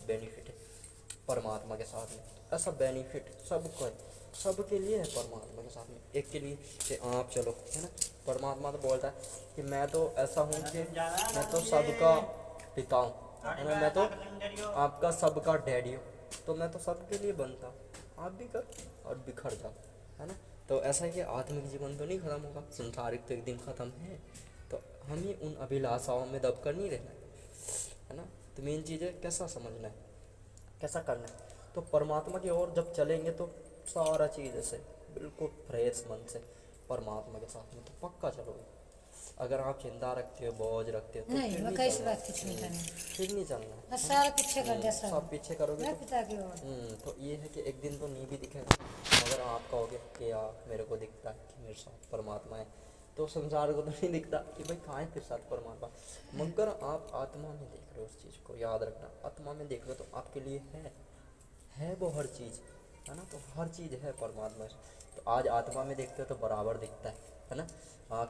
B: बेनिफिट है परमात्मा के साथ में। ऐसा बेनिफिट सबको है, सबके लिए है परमात्मा के साथ में। एक के लिए कि आप चलो है ना, परमात्मा तो बोलता है कि मैं तो ऐसा हूँ कि मैं तो सबका पिता हूँ है ना, मैं तो आपका सबका डैडी हूँ, तो मैं तो सबके लिए बनता हूँ, आप भी कर और बिखर जाओ है ना। तो ऐसा है कि आत्मिक जीवन तो नहीं खत्म होगा, संसारिक तो एक दिन खत्म है, तो हमें उन अभिलाषाओं में दब कर नहीं रहना है ना। तो मेन चीज़ है कैसा समझना है, कैसा करना है। तो परमात्मा की ओर जब चलेंगे तो सारा चीज़ ऐसे बिल्कुल फ्रेश मन से परमात्मा के साथ में तो पक्का चलोगे। अगर आप चिंता रखते हो, बोझ रखते हो तो
A: नहीं, मैं कैसी बात कुछ नहीं करना,
B: फिर नहीं चलना है,
A: बस सारा पीछे कर दिया,
B: सब पीछे करोगे तो
A: पिता की ओर।
B: तो ये है कि एक दिन तो नहीं भी दिखेगा, मगर आप कहोगे कि यार मेरे को दिखता है कि मेरे साथ परमात्मा है, तो संसार को तो नहीं दिखता कि भाई कहाँ है फिर साथ परमात्मा, मगर आप आत्मा में देख रहे हो उस चीज़ को, याद रखना आत्मा में देख रहे हो तो आपके लिए है वो हर चीज़ है ना। तो हर चीज़ है परमात्मा से। तो आज आत्मा में देखते हो तो बराबर दिखता है ना।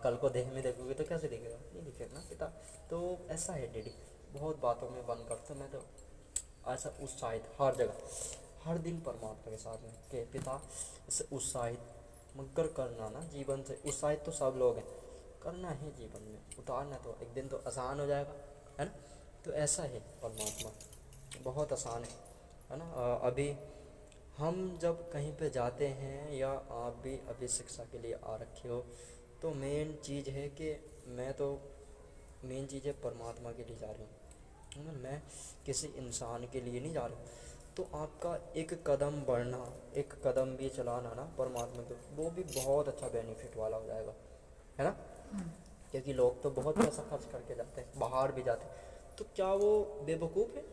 B: कल को देह में देखोगे तो कैसे दिखेगा, नहीं दिखेगा ना पिता। तो ऐसा है डैडी, बहुत बातों में बन करते मैं तो ऐसा उत्साहित हर जगह हर दिन परमात्मा के साथ में के पिता इसे उत्साहित मगर करना ना जीवन से। उत्साहित तो सब लोग हैं, करना है जीवन में उतारना, तो एक दिन तो आसान हो जाएगा, है ना। तो ऐसा है परमात्मा, बहुत आसान है ना। अभी हम जब कहीं पे जाते हैं या आप भी अभी शिक्षा के लिए आ रखे हो, तो मेन चीज़ है कि मैं तो मेन चीज़ है परमात्मा के लिए जा रही हूँ, है ना। मैं किसी इंसान के लिए नहीं जा रहा हूँ। तो आपका एक कदम बढ़ना, एक कदम भी चलाना ना परमात्मा के, वो भी बहुत अच्छा बेनिफिट वाला हो जाएगा, है ना। क्योंकि लोग तो बहुत पैसा खर्च करके जाते हैं, बाहर भी जाते हैं, तो क्या वो बेवकूफ़ है?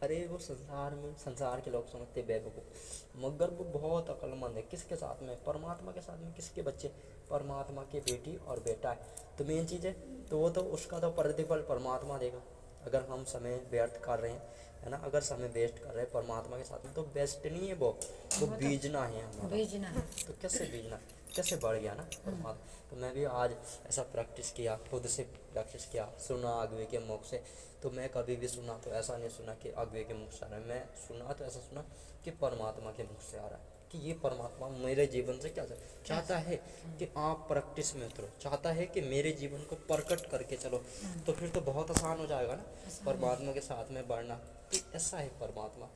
B: अरे वो संसार के लोग समझते बेवकूफ़, मगर वो बहुत अक्लमंद है। किसके साथ में? परमात्मा के साथ में। किसके बच्चे? परमात्मा के बेटी और बेटा है। तो मेन चीज़ है, तो वो तो उसका तो प्रतिफल परमात्मा देगा। अगर हम समय व्यर्थ कर रहे हैं, है ना, अगर समय वेस्ट कर रहे हैं परमात्मा के साथ में, तो बेस्ट नहीं है वो बीजना है हमारा।
A: भेजना है।
B: तो कैसे बीजना, कैसे बढ़ गया ना परमात्मा। तो मैं भी आज ऐसा प्रैक्टिस किया, खुद से प्रैक्टिस किया, सुना अगुवे के मुख से। तो मैं कभी भी सुना तो ऐसा नहीं सुना कि अगुवे के मुख से आ रहा है, मैं सुना तो ऐसा सुना कि परमात्मा के मुख से आ रहा है, कि ये परमात्मा मेरे जीवन से क्या चाहता है कि आप प्रैक्टिस में उतरो, चाहता है कि मेरे जीवन को प्रकट करके चलो। तो फिर तो बहुत आसान हो जाएगा ना परमात्मा के साथ में बढ़ना। तो ऐसा है परमात्मा,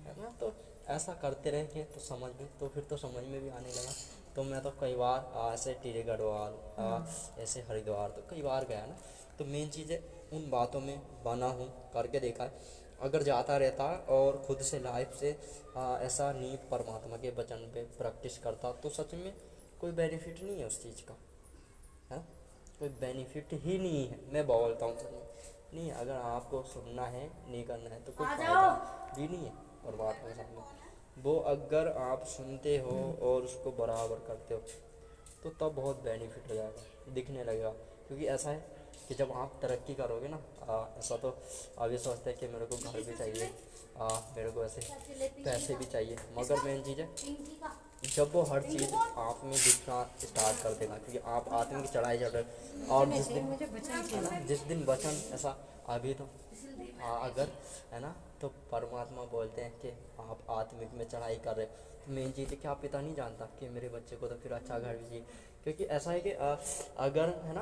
B: है ना। तो ऐसा करते रहेंगे तो समझ में, तो फिर तो समझ में भी आने लगा। तो मैं तो कई बार ऐसे टीरे गढ़वाल ऐसे हरिद्वार तो कई बार गया ना। तो मेन चीज़ है उन बातों में बना हूँ, करके देखा है। अगर जाता रहता और खुद से लाइफ से ऐसा नींव परमात्मा के वचन पे प्रैक्टिस करता, तो सच में कोई बेनिफिट नहीं है उस चीज़ का, है ना। कोई बेनिफिट ही नहीं है, मैं बोलता हूँ सच में नहीं है। अगर आपको सुनना है, नहीं करना है, तो कोई फायदा भी नहीं है परमात्मा के साथ में। वो अगर आप सुनते हो और उसको बराबर करते हो, तो तब बहुत बेनिफिट हो जाएगा, दिखने लगेगा। क्योंकि ऐसा है कि जब आप तरक्की करोगे ना, ऐसा तो अभी सोचते हैं कि मेरे को घर भी चाहिए, मेरे को ऐसे पैसे भी चाहिए, मगर मेन चीज़ है जब वो हर चीज़ आप में दिखना स्टार्ट कर देगा, क्योंकि आप आत्म की चढ़ाई चढ़ रहे हो। और जिस दिन वचन ऐसा अभी तो अगर है ना, तो परमात्मा बोलते हैं कि आप आत्मिक में चढ़ाई कर रहे हो। तो मेन चीज़ है कि आप पिता नहीं जानता कि मेरे बच्चे को तो फिर अच्छा घर भी चाहिए। क्योंकि ऐसा है कि अगर है ना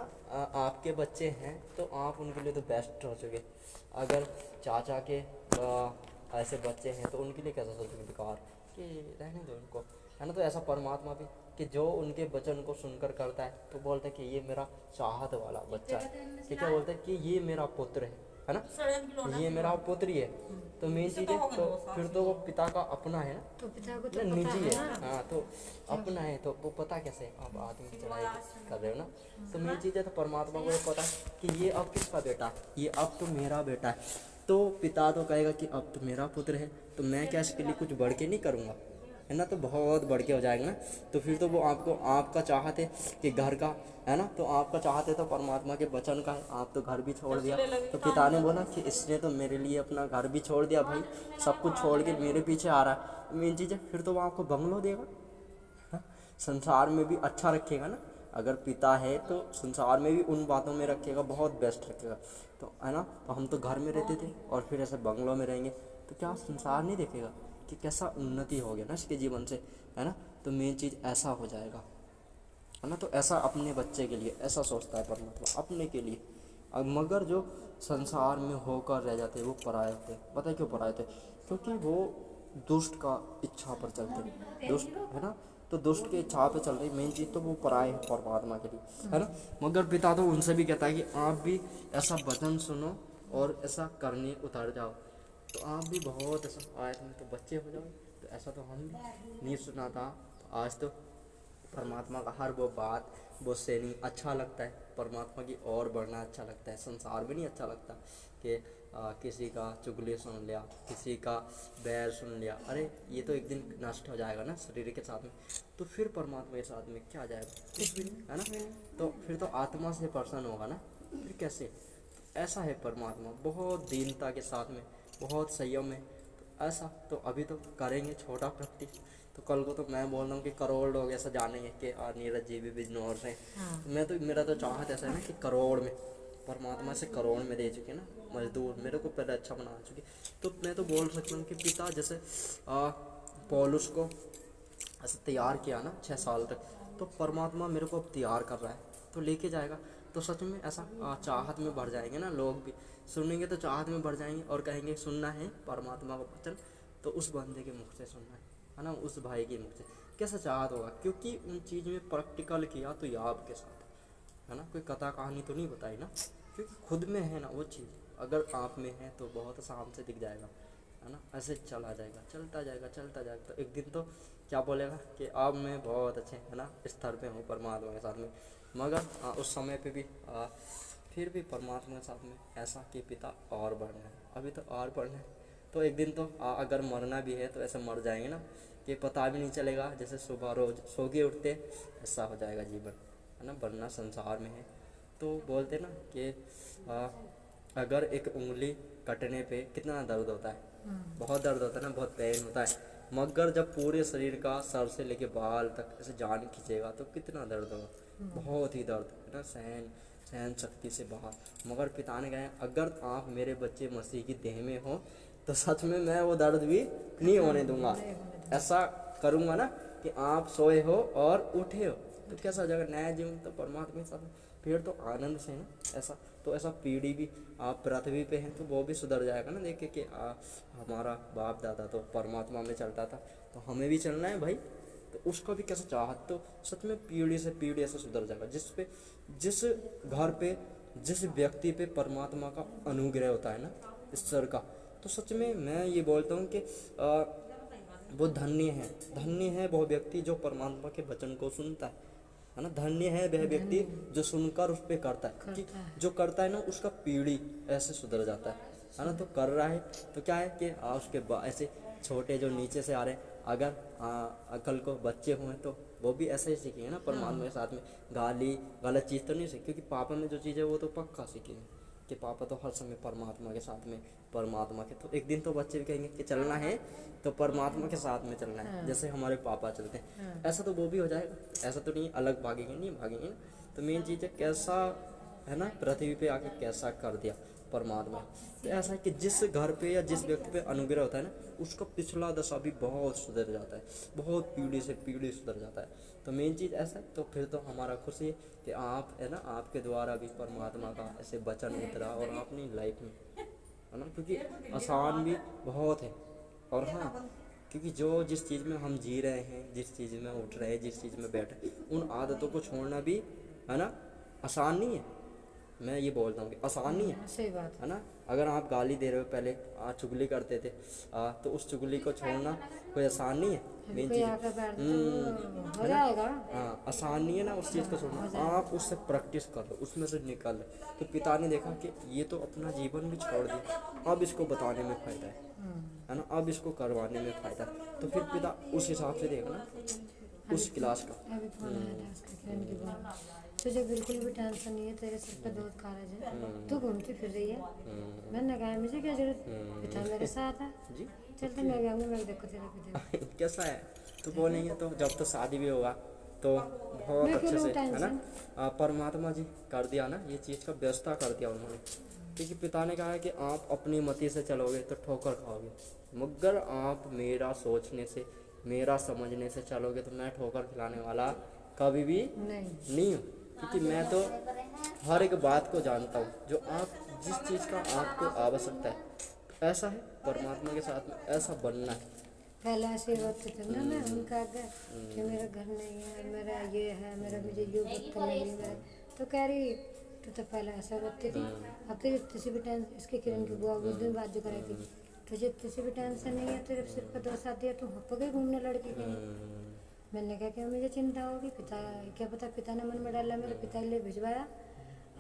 B: आपके बच्चे हैं तो आप उनके लिए तो बेस्ट हो चुके। अगर चाचा के ऐसे बच्चे हैं तो उनके लिए कैसा सोचोगे, बेकार कि रहने दो उनको, है ना। तो ऐसा परमात्मा भी कि जो उनके वचन को सुनकर करता है, तो बोलता है कि ये मेरा चाहत वाला बच्चा है, कि क्या बोलता है कि ये मेरा पुत्र है ना, ये मेरा पुत्र ही है। तो मेन चीज़ है, तो फिर तो वो पिता का अपना है ना,
A: तो पिता को तो
B: ना
A: पता
B: निजी
A: है
B: है।
A: ना।
B: हाँ, तो अपना है, तो वो पता कैसे आप आत्म की चढ़ाई कर रहे हो ना। तो मेन चीज़ है, तो परमात्मा को ये पता है कि ये अब किसका बेटा है, ये अब तो मेरा बेटा है। तो पिता तो कहेगा कि अब तो मेरा पुत्र है, तो मैं क्या इसके लिए कुछ बढ़ के नहीं करूँगा, है ना। तो बहुत बढ़ के हो जाएगा ना। तो फिर तो वो आपको आपका चाहत है कि घर का, है ना, तो आपका चाहते तो परमात्मा के वचन का है। आप तो घर भी छोड़ दिया, तो पिता ने बोला कि इसने तो मेरे लिए अपना घर भी छोड़ दिया, भाई सब कुछ छोड़ के मेरे पीछे आ रहा है। मेन चीज़ है, फिर तो वो आपको बंगलो देगा, हाँ? संसार में भी अच्छा रखेगा ना। अगर पिता है तो संसार में भी उन बातों में रखेगा, बहुत बेस्ट रखेगा। तो है ना, तो हम तो घर में रहते थे और फिर ऐसे बंगलों में रहेंगे, तो क्या संसार नहीं देखेगा कि कैसा उन्नति हो गया ना इसके जीवन से, है ना। तो मेन चीज़ ऐसा हो जाएगा, है ना। तो ऐसा अपने बच्चे के लिए ऐसा सोचता है परमात्मा, अपने के लिए। अब मगर जो संसार में होकर रह जाते हैं वो पराये होते हैं। पता है क्यों पराये होते? क्योंकि वो दुष्ट का इच्छा पर चलते हैं, दुष्ट, है ना। तो दुष्ट के इच्छा पे चल रही, मेन चीज़ तो वो पराये है परमात्मा के लिए, है ना। मगर पिता तो उनसे भी कहता है कि आप भी ऐसा वचन सुनो और ऐसा करने उतर जाओ, तो आप भी बहुत ऐसा आयत में तो बच्चे हो जाओ। तो ऐसा तो हम भी नहीं सुना था, तो आज तो परमात्मा का हर वो बात वो सेनी अच्छा लगता है, परमात्मा की ओर बढ़ना अच्छा लगता है। संसार भी नहीं अच्छा लगता कि किसी का चुगली सुन लिया, किसी का बैर सुन लिया। अरे ये तो एक दिन नष्ट हो जाएगा ना शरीर के साथ में, तो फिर परमात्मा के साथ में क्या जाएगा, कुछ भी नहीं, है ना। तो फिर तो आत्मा से प्रसन्न होगा ना, फिर कैसे। तो ऐसा है परमात्मा, बहुत दीनता के साथ में, बहुत संयम में। तो ऐसा तो अभी तो करेंगे छोटा प्रैक्टिस, तो कल को तो मैं बोल रहा हूँ कि करोड़ लोग ऐसा जानेंगे कि नीरज जी भी बिजनौर से।
A: हाँ।
B: मैं तो मेरा तो चाहत ऐसा है ना कि करोड़ में, परमात्मा से करोड़ में दे चुके ना मजदूर, मेरे को पहले अच्छा बना चुके। तो मैं तो बोल सकता हूँ कि पिता जैसे पौलुस को ऐसे तैयार किया ना 6 साल तक, तो परमात्मा मेरे को अब तैयार कर रहा है, तो लेके जाएगा। तो सच में ऐसा चाहत में बढ़ जाएंगे ना, लोग भी सुनेंगे तो चाहत में बढ़ जाएंगे और कहेंगे सुनना है परमात्मा का वचन तो उस बंदे के मुख से सुनना है ना, उस भाई के मुख से। कैसा चाहत होगा, क्योंकि उन चीज़ में प्रैक्टिकल किया तो याब के साथ, है ना, कोई कथा कहानी तो नहीं बताई ना, क्योंकि खुद में है ना वो चीज़, अगर आप में है तो बहुत आसाम से दिख जाएगा, है ना, ऐसे चला जाएगा, चलता जाएगा चलता जाएगा। तो एक दिन तो क्या बोलेगा कि अब मैं बहुत अच्छे, है ना, स्तर पे हूँ परमात्मा के साथ में। मगर उस समय पे भी फिर भी परमात्मा के साथ में ऐसा कि पिता और बढ़ना है, अभी तो और बढ़ना है। तो एक दिन तो अगर मरना भी है तो ऐसे मर जाएंगे ना कि पता भी नहीं चलेगा, जैसे सुबह रोज सो के उठते ऐसा हो जाएगा जीवन, है ना, वरना संसार में है। तो बोलते ना कि अगर एक उंगली कटने पे कितना दर्द होता है, बहुत दर्द होता है ना, बहुत पेन होता है, मगर जब पूरे शरीर का सर से लेके बाल तक ऐसे जान खींचेगा तो कितना दर्द होगा, बहुत ही दर्द, है ना, सहन शक्ति से बाहर। मगर पिता ने कहा अगर आप मेरे बच्चे मसीह की देह में हो तो सच में मैं वो दर्द भी नहीं होने दूंगा, ऐसा करूँगा ना कि आप सोए हो और उठे हो तो कैसा हो जाएगा, नया जीवन तो परमात्मा के साथ फिर तो आनंद से है ना। ऐसा तो ऐसा पीढ़ी भी आप पृथ्वी पे हैं तो वो भी सुधर जाएगा ना, देख के कि हमारा बाप दादा तो परमात्मा में चलता था तो हमें भी चलना है भाई, तो उसका भी कैसा चाहत, तो सच में पीढ़ी से पीढ़ी ऐसा सुधर जाएगा। जिस घर पे जिस व्यक्ति पे परमात्मा का अनुग्रह होता है ना, ईश्वर का, तो सच में मैं ये बोलता हूँ कि वो धन्य है वो व्यक्ति जो परमात्मा के वचन को सुनता है ना, धन्य है वह व्यक्ति जो सुनकर उस पर करता है, कि जो करता है ना उसका पीढ़ी ऐसे सुधर जाता है ना। तो कर रहा है तो क्या है कि उसके ऐसे छोटे जो नीचे से आ रहे हैं, अगर कल को बच्चे हुए तो वो भी ऐसे ही सीखेंगे ना परमात्मा के साथ में, गाली गलत चीज़ तो नहीं सीखे, क्योंकि पापा में जो चीज़ है वो तो पक्का सीखेंगे कि पापा तो हर समय परमात्मा के साथ में, परमात्मा के, तो एक दिन तो बच्चे भी कहेंगे कि चलना है तो परमात्मा के साथ में चलना है, जैसे हमारे पापा चलते हैं ऐसा तो वो भी हो जाएगा। ऐसा तो नहीं अलग भागेंगे, नहीं भागेंगे ना। तो मेन चीज़ है कैसा, है ना, पृथ्वी पे आके कैसा कर दिया परमात्मा। तो ऐसा है कि जिस घर पे या जिस व्यक्ति पे अनुग्रह होता है ना उसका पिछला दशा भी बहुत सुधर जाता है, बहुत पीढ़ी से पीढ़ी सुधर जाता है। तो मेन चीज़ ऐसा है, तो फिर तो हमारा खुशी है कि आप, है ना, आपके द्वारा भी परमात्मा का ऐसे वचन उतरा और अपनी लाइफ में, है ना, क्योंकि आसान भी बहुत है। और हाँ, क्योंकि जो जिस चीज़ में हम जी रहे हैं, जिस चीज़ में उठ रहे हैं, जिस चीज़ में बैठे, उन आदतों को छोड़ना भी, है ना, आसान नहीं है। मैं ये बोलता हूँ कि आसान नहीं है,
A: सही बात
B: है ना। अगर आप गाली दे रहे हो, पहले चुगली करते थे तो उस चुगली को छोड़ना कोई आसान नहीं है। मेन चीज़
A: हो जाएगा,
B: हाँ, आसान नहीं है ना उस चीज़ को छोड़ना, आप उससे प्रैक्टिस कर लो, उसमें से निकल लो। तो पिता ने देखा कि ये तो अपना जीवन भी छोड़ दिया, अब इसको बताने में फ़ायदा है ना, अब इसको करवाने में फ़ायदा है। तो फिर पिता उस हिसाब से देखा ना उस क्लास का।
A: अभी फोन आया था उसका किरण की बोल, तुझे बिल्कुल भी टेंशन नहीं है, तेरे सिर पे दूध कागज है, तू घूमती फिर रही है। मैंने कहा मुझे क्या जरूरत, पिता मेरे साथ है,
B: जी
A: चल तो मैं जाऊँगी, मैं देखो तेरा पिता
B: कैसा है। तो बोलेंगे तो जब तो शादी भी होगा तो बहुत अच्छे से, है ना, परमात्मा जी कर दिया ना ये चीज़ का व्यवस्था कर दिया उन्होंने। क्योंकि पिता ने कहा है कि आप अपनी मति से चलोगे तो ठोकर खाओगे, मगर आप मेरा सोचने से, मेरा समझने से चलोगे तो मैं ठोकर खिलाने वाला कभी भी नहीं हूँ। क्योंकि मैं तो हर एक बात को जानता हूँ, जो आप जिस चीज़ का आपको आवश्यकता है, ऐसा है परमात्मा के साथ में ऐसा बनना है।
A: पहले ऐसे होते थे ना, मैं उनका अगर कि मेरा घर नहीं है, मेरा ये है, मेरा मुझे ये वक्त नहीं है, तो कह रही तो पहले ऐसा होती थी। अब तो किसी भी टेंशन, इसके किरण की बुआ उस दिन बात जो कराई थी, तुझे किसी भी टेंशन नहीं है, तेरे सिर पर 2 साथ दिया, तुम हप गई घूमने लड़की के। मैंने कहा कि मुझे चिंता होगी, पिता क्या पता पिता ने मन में डाला, मेरे पिता लिए भिजवाया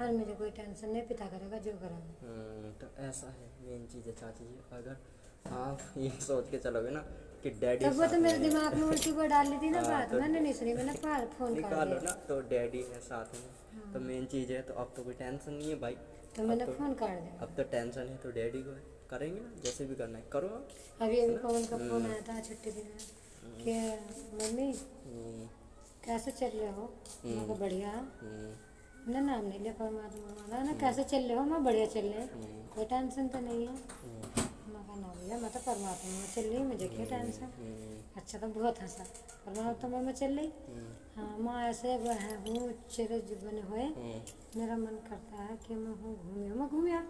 A: और मुझे कोई टेंशन नहीं, पिता करेगा जो करेगा।
B: तो ऐसा है मेन चीज़ है चाची जी, अगर आप ये सोच के चलोगे ना कि डैडी,
A: तब वो तो मेरे दिमाग में उल्टी को डाल ली थी ना बात, मैंने नहीं सुनी, मैंने फोन कर
B: निकालो ना, तो डैडी है साथ में। तो मेन चीज़ है, तो अब तो कोई टेंशन नहीं है भाई,
A: तो मैंने फोन कर दिया।
B: अब तो टेंशन है तो डैडी को है, करेंगे ना, जैसे भी करना है करो आप।
A: अभी पवन का फोन आया था छुट्टी दिन में कि मम्मी कैसे चल रहे हो? मैं कहा बढ़िया। ना नाम नहीं लिया परमात्मा वाला ना, कैसे चल रहे हो? मैं बढ़िया चल रहे हैं, कोई टेंशन तो नहीं है। मैं कहा ना भैया मैं तो परमात्मा में चल रही, मुझे क्या टेंशन। अच्छा तो बहुत हंसा, परमात्मा में चल रही। हाँ माँ ऐसे वह हूँ चिरज बने हुए, मेरा मन करता है कि मैं हूँ घूमिया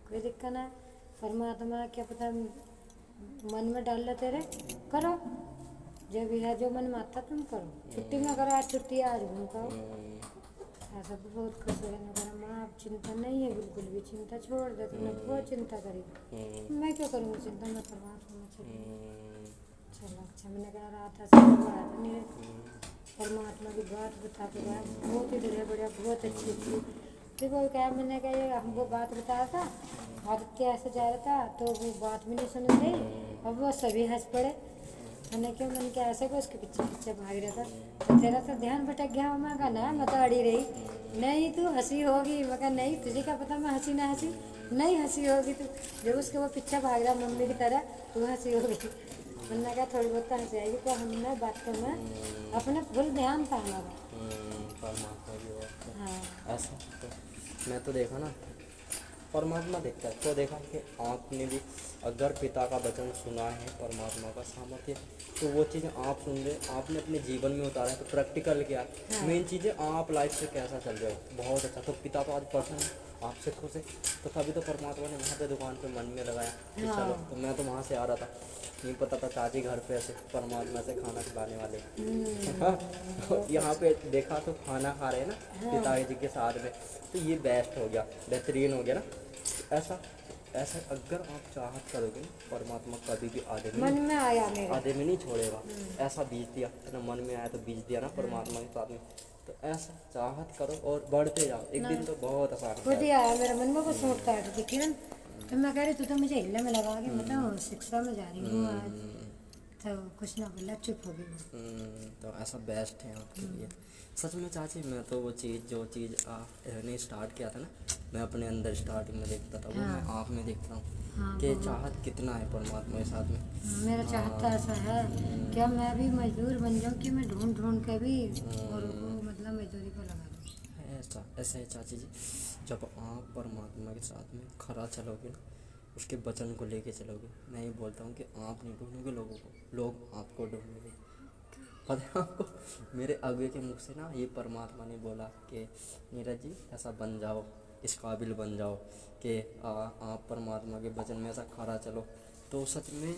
A: कोई दिक्कत ना। परमात्मा क्या पता मन में डाल ले तेरे, करो जो भी है, जो मन में आता तुम करो। छुट्टी में करो, आज छुट्टी है आज घूम पाओ। ऐसा तो बहुत खुश हो गया। माँ अब चिंता नहीं है बिल्कुल भी, चिंता छोड़ दे, तुमने बहुत चिंता करी। मैं क्यों करूँगी चिंता, मैं परमात्मा में चली। चलो अच्छा, मैंने कहा रात ऐसा आया था नहीं, परमात्मा की बात बता के बाद बहुत ही बढ़िया बहुत अच्छी थी। फिर वो क्या मैंने कहा ये हम वो बात बताया था, आदित्य ऐसे जा रहा था तो वो बात भी नहीं सुन रही, अब वो सभी हंस पड़े। मैंने क्यों, मैंने क्या ऐसे को उसके पीछे भाग रहा था, तो तेरा तो ध्यान भटक गया। मैं कहा ना मैं तो अड़ी रही, नहीं तू हंसी होगी। मैं कहा नहीं, तुझे क्या पता मैं हंसी ना हंसी, नहीं हंसी होगी तू, जब उसके वो पीछे भाग रहा मम्मी की तरह, तू हंसी होगी। मैंने कहा थोड़ी बहुत हंसी आएगी, तो हमने बातों में अपने फुल ध्यान था हमारा।
B: परमात्मा की बात।
A: हाँ
B: ऐसा तो मैं तो देखा ना, परमात्मा देखता है तो देखा कि आपने भी अगर पिता का वचन सुना है, परमात्मा का सामर्थ्य, तो वो चीज़ें आप सुन रहे, आपने अपने जीवन में उतारा है, तो प्रैक्टिकल क्या
A: हाँ।
B: मेन चीज़ें आप लाइफ से कैसा चल रहे हो, बहुत अच्छा। तो पिता तो आज प्रसन्न है आपसे खुश है, तो तभी तो परमात्मा ने वहाँ पे दुकान पे मन में लगाया कि
A: हाँ।
B: चलो। तो मैं तो वहाँ से आ रहा था, नहीं पता था चाची घर पे ऐसे परमात्मा से खाना खिलाने वाले। तो यहाँ पे देखा तो खाना खा रहे हैं ना पिताजी के साथ में, तो ये बेस्ट हो गया, बेहतरीन हो गया ना। ऐसा ऐसा अगर आप चाहत करोगे ना, परमात्मा कभी भी
A: मन में आया मेरे।
B: आधे में नहीं छोड़ेगा। ऐसा बीज दिया ना, मन में आया तो बीज दिया ना परमात्मा के साथ में, तो ऐसा चाहत करो और बढ़ते जाओ, एक दिन तो बहुत आसान
A: खुद ही आया मेरे मन में, को सोचता है तो किरण, तो मैं कह रही तू तो मुझे हिलने में लगा के, मैं तो शिक्षा में जा रही हूँ आज, तो कुछ ना बोला, चुप हो गई।
B: तो ऐसा बेस्ट है आपके लिए सच में चाची। मैं तो वो चीज़ जो चीज़ ने स्टार्ट किया था ना, मैं अपने अंदर स्टार्टिंग में देखता था, वो मैं आप में देखता हूँ कि चाहत कितना है परमात्मा के साथ में।
A: मेरा चाहता ऐसा है क्या मैं भी मजदूर बन जाऊँ कि मैं ढूंढ ढूंढ के भी और वो मतलब मजदूरी को लगा दूँ।
B: ऐसा है चाची जी, जब आप परमात्मा के साथ में खरा चलोगे ना, उसके वचन को लेके चलोगे, मैं ये बोलता हूँ कि आप नहीं ढूंढोगे लोगों को, लोग आपको ढूंढोगे। पता है आपको, मेरे अगुए के मुख से ना ये परमात्मा ने बोला कि नीरज जी ऐसा बन जाओ, इस काबिल बन जाओ कि आप परमात्मा के वचन में ऐसा खरा चलो। तो सच में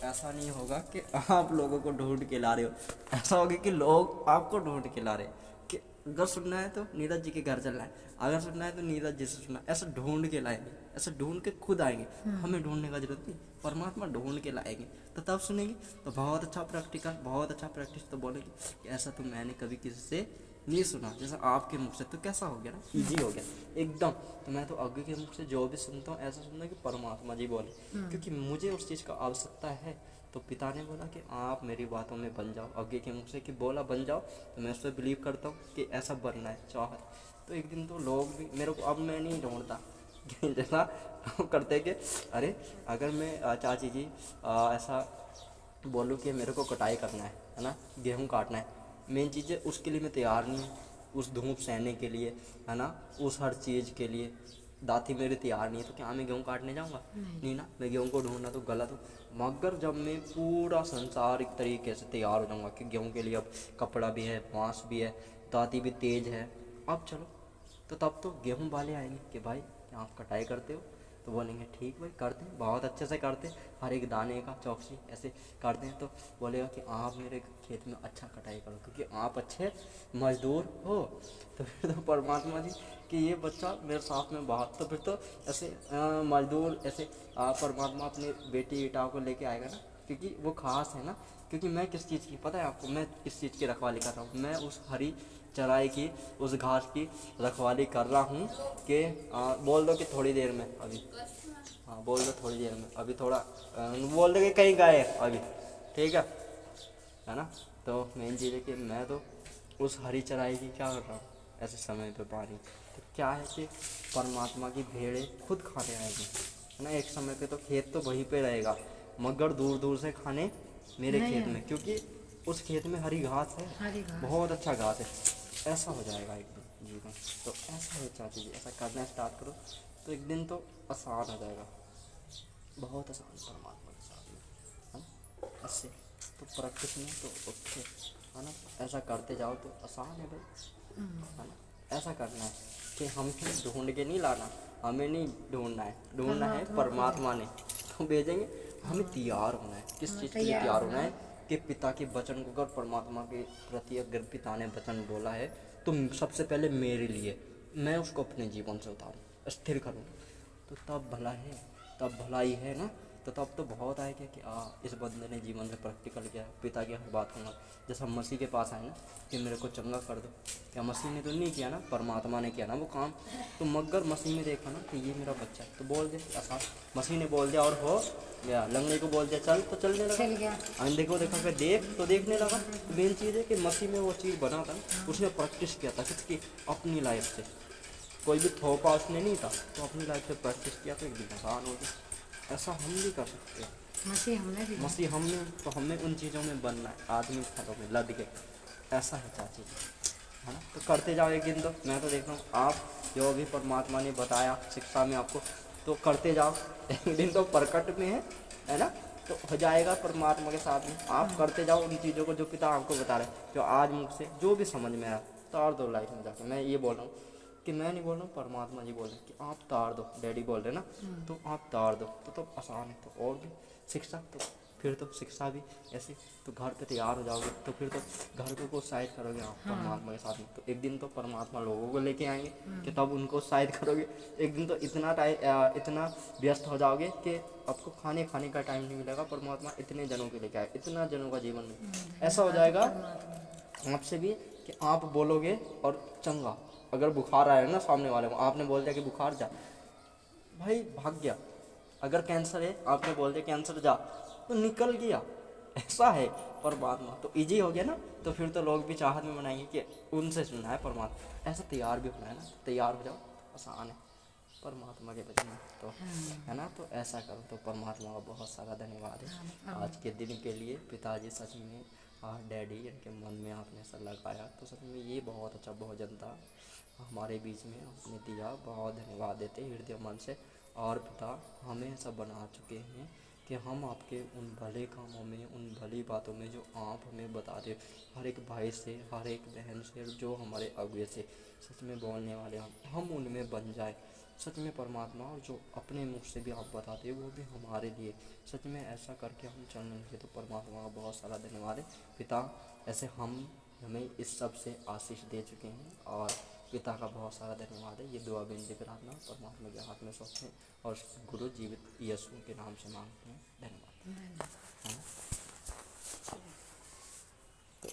B: ऐसा नहीं होगा कि आप लोगों को ढूंढ के ला रहे हो, ऐसा होगा कि लोग आपको ढूंढ के ला रहे हैं कि अगर सुनना है तो नीरज जी के घर चलना है, अगर सुनना है तो नीरज जी से सुनना है। ऐसा ढूंढ के लाएंगे, ऐसा ढूंढ के खुद आएंगे, हमें ढूंढने का जरूरत नहीं, परमात्मा ढूंढ के लाएंगे। तो तब सुनेंगे तो बहुत अच्छा प्रैक्टिकल, बहुत अच्छा प्रैक्टिस, तो बोलेंगे कि ऐसा तो मैंने कभी किसी से नहीं सुना, जैसा आपके मुख से, तो कैसा हो गया ना, इजी हो गया एकदम। तो मैं तो आगे के मुख से जो भी सुनता हूँ ऐसा सुनता हूँ कि परमात्मा जी बोले, क्योंकि मुझे उस चीज़ का आवश्यकता है। तो पिता ने बोला कि आप मेरी बातों में बन जाओ, आगे के मुख से कि बोला बन जाओ, तो मैं उस पर बिलीव करता हूँ कि ऐसा बनना है चाहत। तो एक दिन तो लोग भी मेरे को, अब मैं नहीं ढूंढता जैसा करते कि अरे अगर मैं चाची जी ऐसा बोलूँ कि मेरे को कटाई करना है ना, गेहूँ काटना है, मेन चीज़ है उसके लिए मैं तैयार नहीं हूँ, उस धूप सहने के लिए है ना, उस हर चीज़ के लिए दाती मेरे तैयार नहीं है, तो क्या मैं गेहूँ काटने जाऊँगा? नहीं ना, मैं गेहूँ को ढूंढना तो गलत हूँ। मगर जब मैं पूरा संसार एक तरीके से तैयार हो जाऊँगा कि गेहूँ के लिए अब कपड़ा भी है, बाँस भी है, दाती भी तेज है, अब चलो, तो तब तो गेहूँ वाले आएंगे कि भाई क्या आप कटाई करते हो? तो बोलेंगे ठीक भाई करते हैं, बहुत अच्छे से करते हैं, हर एक दाने का चौकसी ऐसे करते हैं। तो बोलेगा कि आप मेरे खेत में अच्छा कटाई करो क्योंकि आप अच्छे मजदूर हो। तो फिर तो परमात्मा जी कि ये बच्चा मेरे साथ में बात, तो फिर तो ऐसे मजदूर ऐसे परमात्मा अपनी बेटी बेटाओं को लेके आएगा ना, क्योंकि वो खास है ना। क्योंकि मैं किस चीज़ की पता है आपको, मैं किस चीज़ की रखवाली कर रहा हूँ, मैं उस हरी चराई की, उस घास की रखवाली कर रहा हूँ कि बोल दो कि थोड़ी देर में अभी, हाँ बोल दो थोड़ी देर में अभी, थोड़ा बोल दो कि कहीं गए अभी, ठीक है ना। तो मेन चीज़ है कि मैं तो उस हरी चराई की क्या कर रहा हूँ, ऐसे समय पे पानी। तो क्या है कि परमात्मा की भेड़ें खुद खाने आएगी, है ना। एक समय पे तो खेत तो वहीं पे रहेगा, मगर दूर दूर से खाने मेरे खेत में, क्योंकि उस खेत में हरी घास है,
A: हरी घास।
B: बहुत अच्छा घास है। ऐसा हो जाएगा एक दिन जीवन। तो ऐसा है चाची जी, ऐसा करना स्टार्ट करो तो एक दिन तो आसान हो जाएगा, बहुत आसान परमात्मा के साथ में, है ना। ऐसे तो प्रैक्टिस में तो ओके, है ना। ऐसा करते जाओ तो आसान है भाई, है ना। ऐसा करना है कि हम फिर ढूंढ के नहीं लाना, हमें नहीं ढूंढना है, ढूंढना है परमात्मा ने तो भेजेंगे। हमें तैयार होना है, किस चीज़ के लिए तैयार होना है कि पिता के वचन को, अगर परमात्मा के प्रति अगर पिता ने वचन बोला है तो सबसे पहले मेरे लिए मैं उसको अपने जीवन से उतारूँ, स्थिर करूँ, तो तब भला है, तब भलाई है ना। तो तब तो बहुत आएगा कि इस बंदे ने जीवन में प्रैक्टिकल किया, पिता की हर बात होगा। जैसे हम मसीह के पास आए ना कि मेरे को चंगा कर दो, क्या मसीह ने तो नहीं किया ना, परमात्मा ने किया ना वो काम। तो मगर मसीह में देखा ना कि ये मेरा बच्चा है तो बोल दे आसान, मसीह ने बोल दिया और हो गया। लंगड़े को बोल दिया चल तो चलने लगा, अंधे को देखा फिर देख तो देखने लगा। तो मेन चीज़ है कि मसीह में वो चीज़ बना था, उसने प्रैक्टिस किया था किसकी, अपनी लाइफ से। कोई भी थोपा उसने नहीं था, तो अपनी लाइफ से प्रैक्टिस किया तो एक दिन आसान हो गया। ऐसा हम भी कर सकते हैं, मसीह हमने, तो हमें उन चीज़ों में बनना है, आदमी फलों में लद के। ऐसा है चाची जी, है ना। तो करते जाओ एक दिन तो मैं तो देख रहा हूँ आप जो भी परमात्मा ने बताया शिक्षा में आपको, तो करते जाओ एक दिन तो प्रकट में है ना। तो हो जाएगा परमात्मा के साथ में, आप करते जाओ उन चीज़ों को जो पिता आपको बता रहे हैं, जो आज मुझसे जो भी समझ में आया तार दो लाइफ में जाकर। मैं ये बोल रहा हूँ कि मैं नहीं बोल रहा हूँ, परमात्मा जी बोल रहे हैं कि आप तार दो, डैडी बोल रहे हैं ना, तो आप तार दो तो आसान है। तो और भी शिक्षा, तो फिर तो शिक्षा भी ऐसे, तो घर पे तैयार हो जाओगे तो फिर तो घर को उत्साहित करोगे आप परमात्मा के साथ में। तो एक दिन तो परमात्मा लोगों को लेके आएंगे कि तब उनको उत्साहित करोगे। एक दिन तो इतना व्यस्त हो जाओगे कि आपको खाने का टाइम नहीं मिलेगा, परमात्मा इतने जनों के लेके आए, इतना जनों का जीवन में ऐसा हो जाएगा आपसे भी कि आप बोलोगे और चंगा। अगर बुखार आया ना सामने वाले को, आपने बोल दिया कि बुखार जा, भाई भाग गया। अगर कैंसर है आपने बोल दिया कैंसर जा, तो निकल गया। ऐसा है परमात्मा, तो इजी हो गया ना। तो फिर तो लोग भी चाहत में मनाएंगे कि उनसे सुनना है परमात्मा। ऐसा तैयार भी होना है ना, तैयार हो जाओ, आसान है परमात्मा के वचन में तो, है ना। तो ऐसा करो तो परमात्मा का बहुत सारा धन्यवाद है आज के दिन के लिए। पिताजी सच में डैडी इनके मन में आपने ऐसा लगाया, तो सच में ये बहुत अच्छा भोजन था हमारे बीच में आपने दिया, बहुत धन्यवाद देते हृदय मन से। और पिता हमें सब बना चुके हैं कि हम आपके उन भले कामों में, उन भली बातों में जो आप हमें बताते, हर एक भाई से, हर एक बहन से, जो हमारे अगुए से सच में बोलने वाले हम उनमें बन जाए सच में परमात्मा। और जो अपने मुख से भी आप बताते वो भी हमारे लिए सच में ऐसा करके हम चलने लगे, तो परमात्मा का बहुत सारा धन्यवाद है पिता। ऐसे हमें इस सब से आशीष दे चुके हैं और पिता का बहुत सारा धन्यवाद है। ये दुआ विनती प्रार्थना परमात्मा के हाथ में सौंपते हैं और गुरु जीवित यीशु के नाम से मांगते हैं, धन्यवाद। तो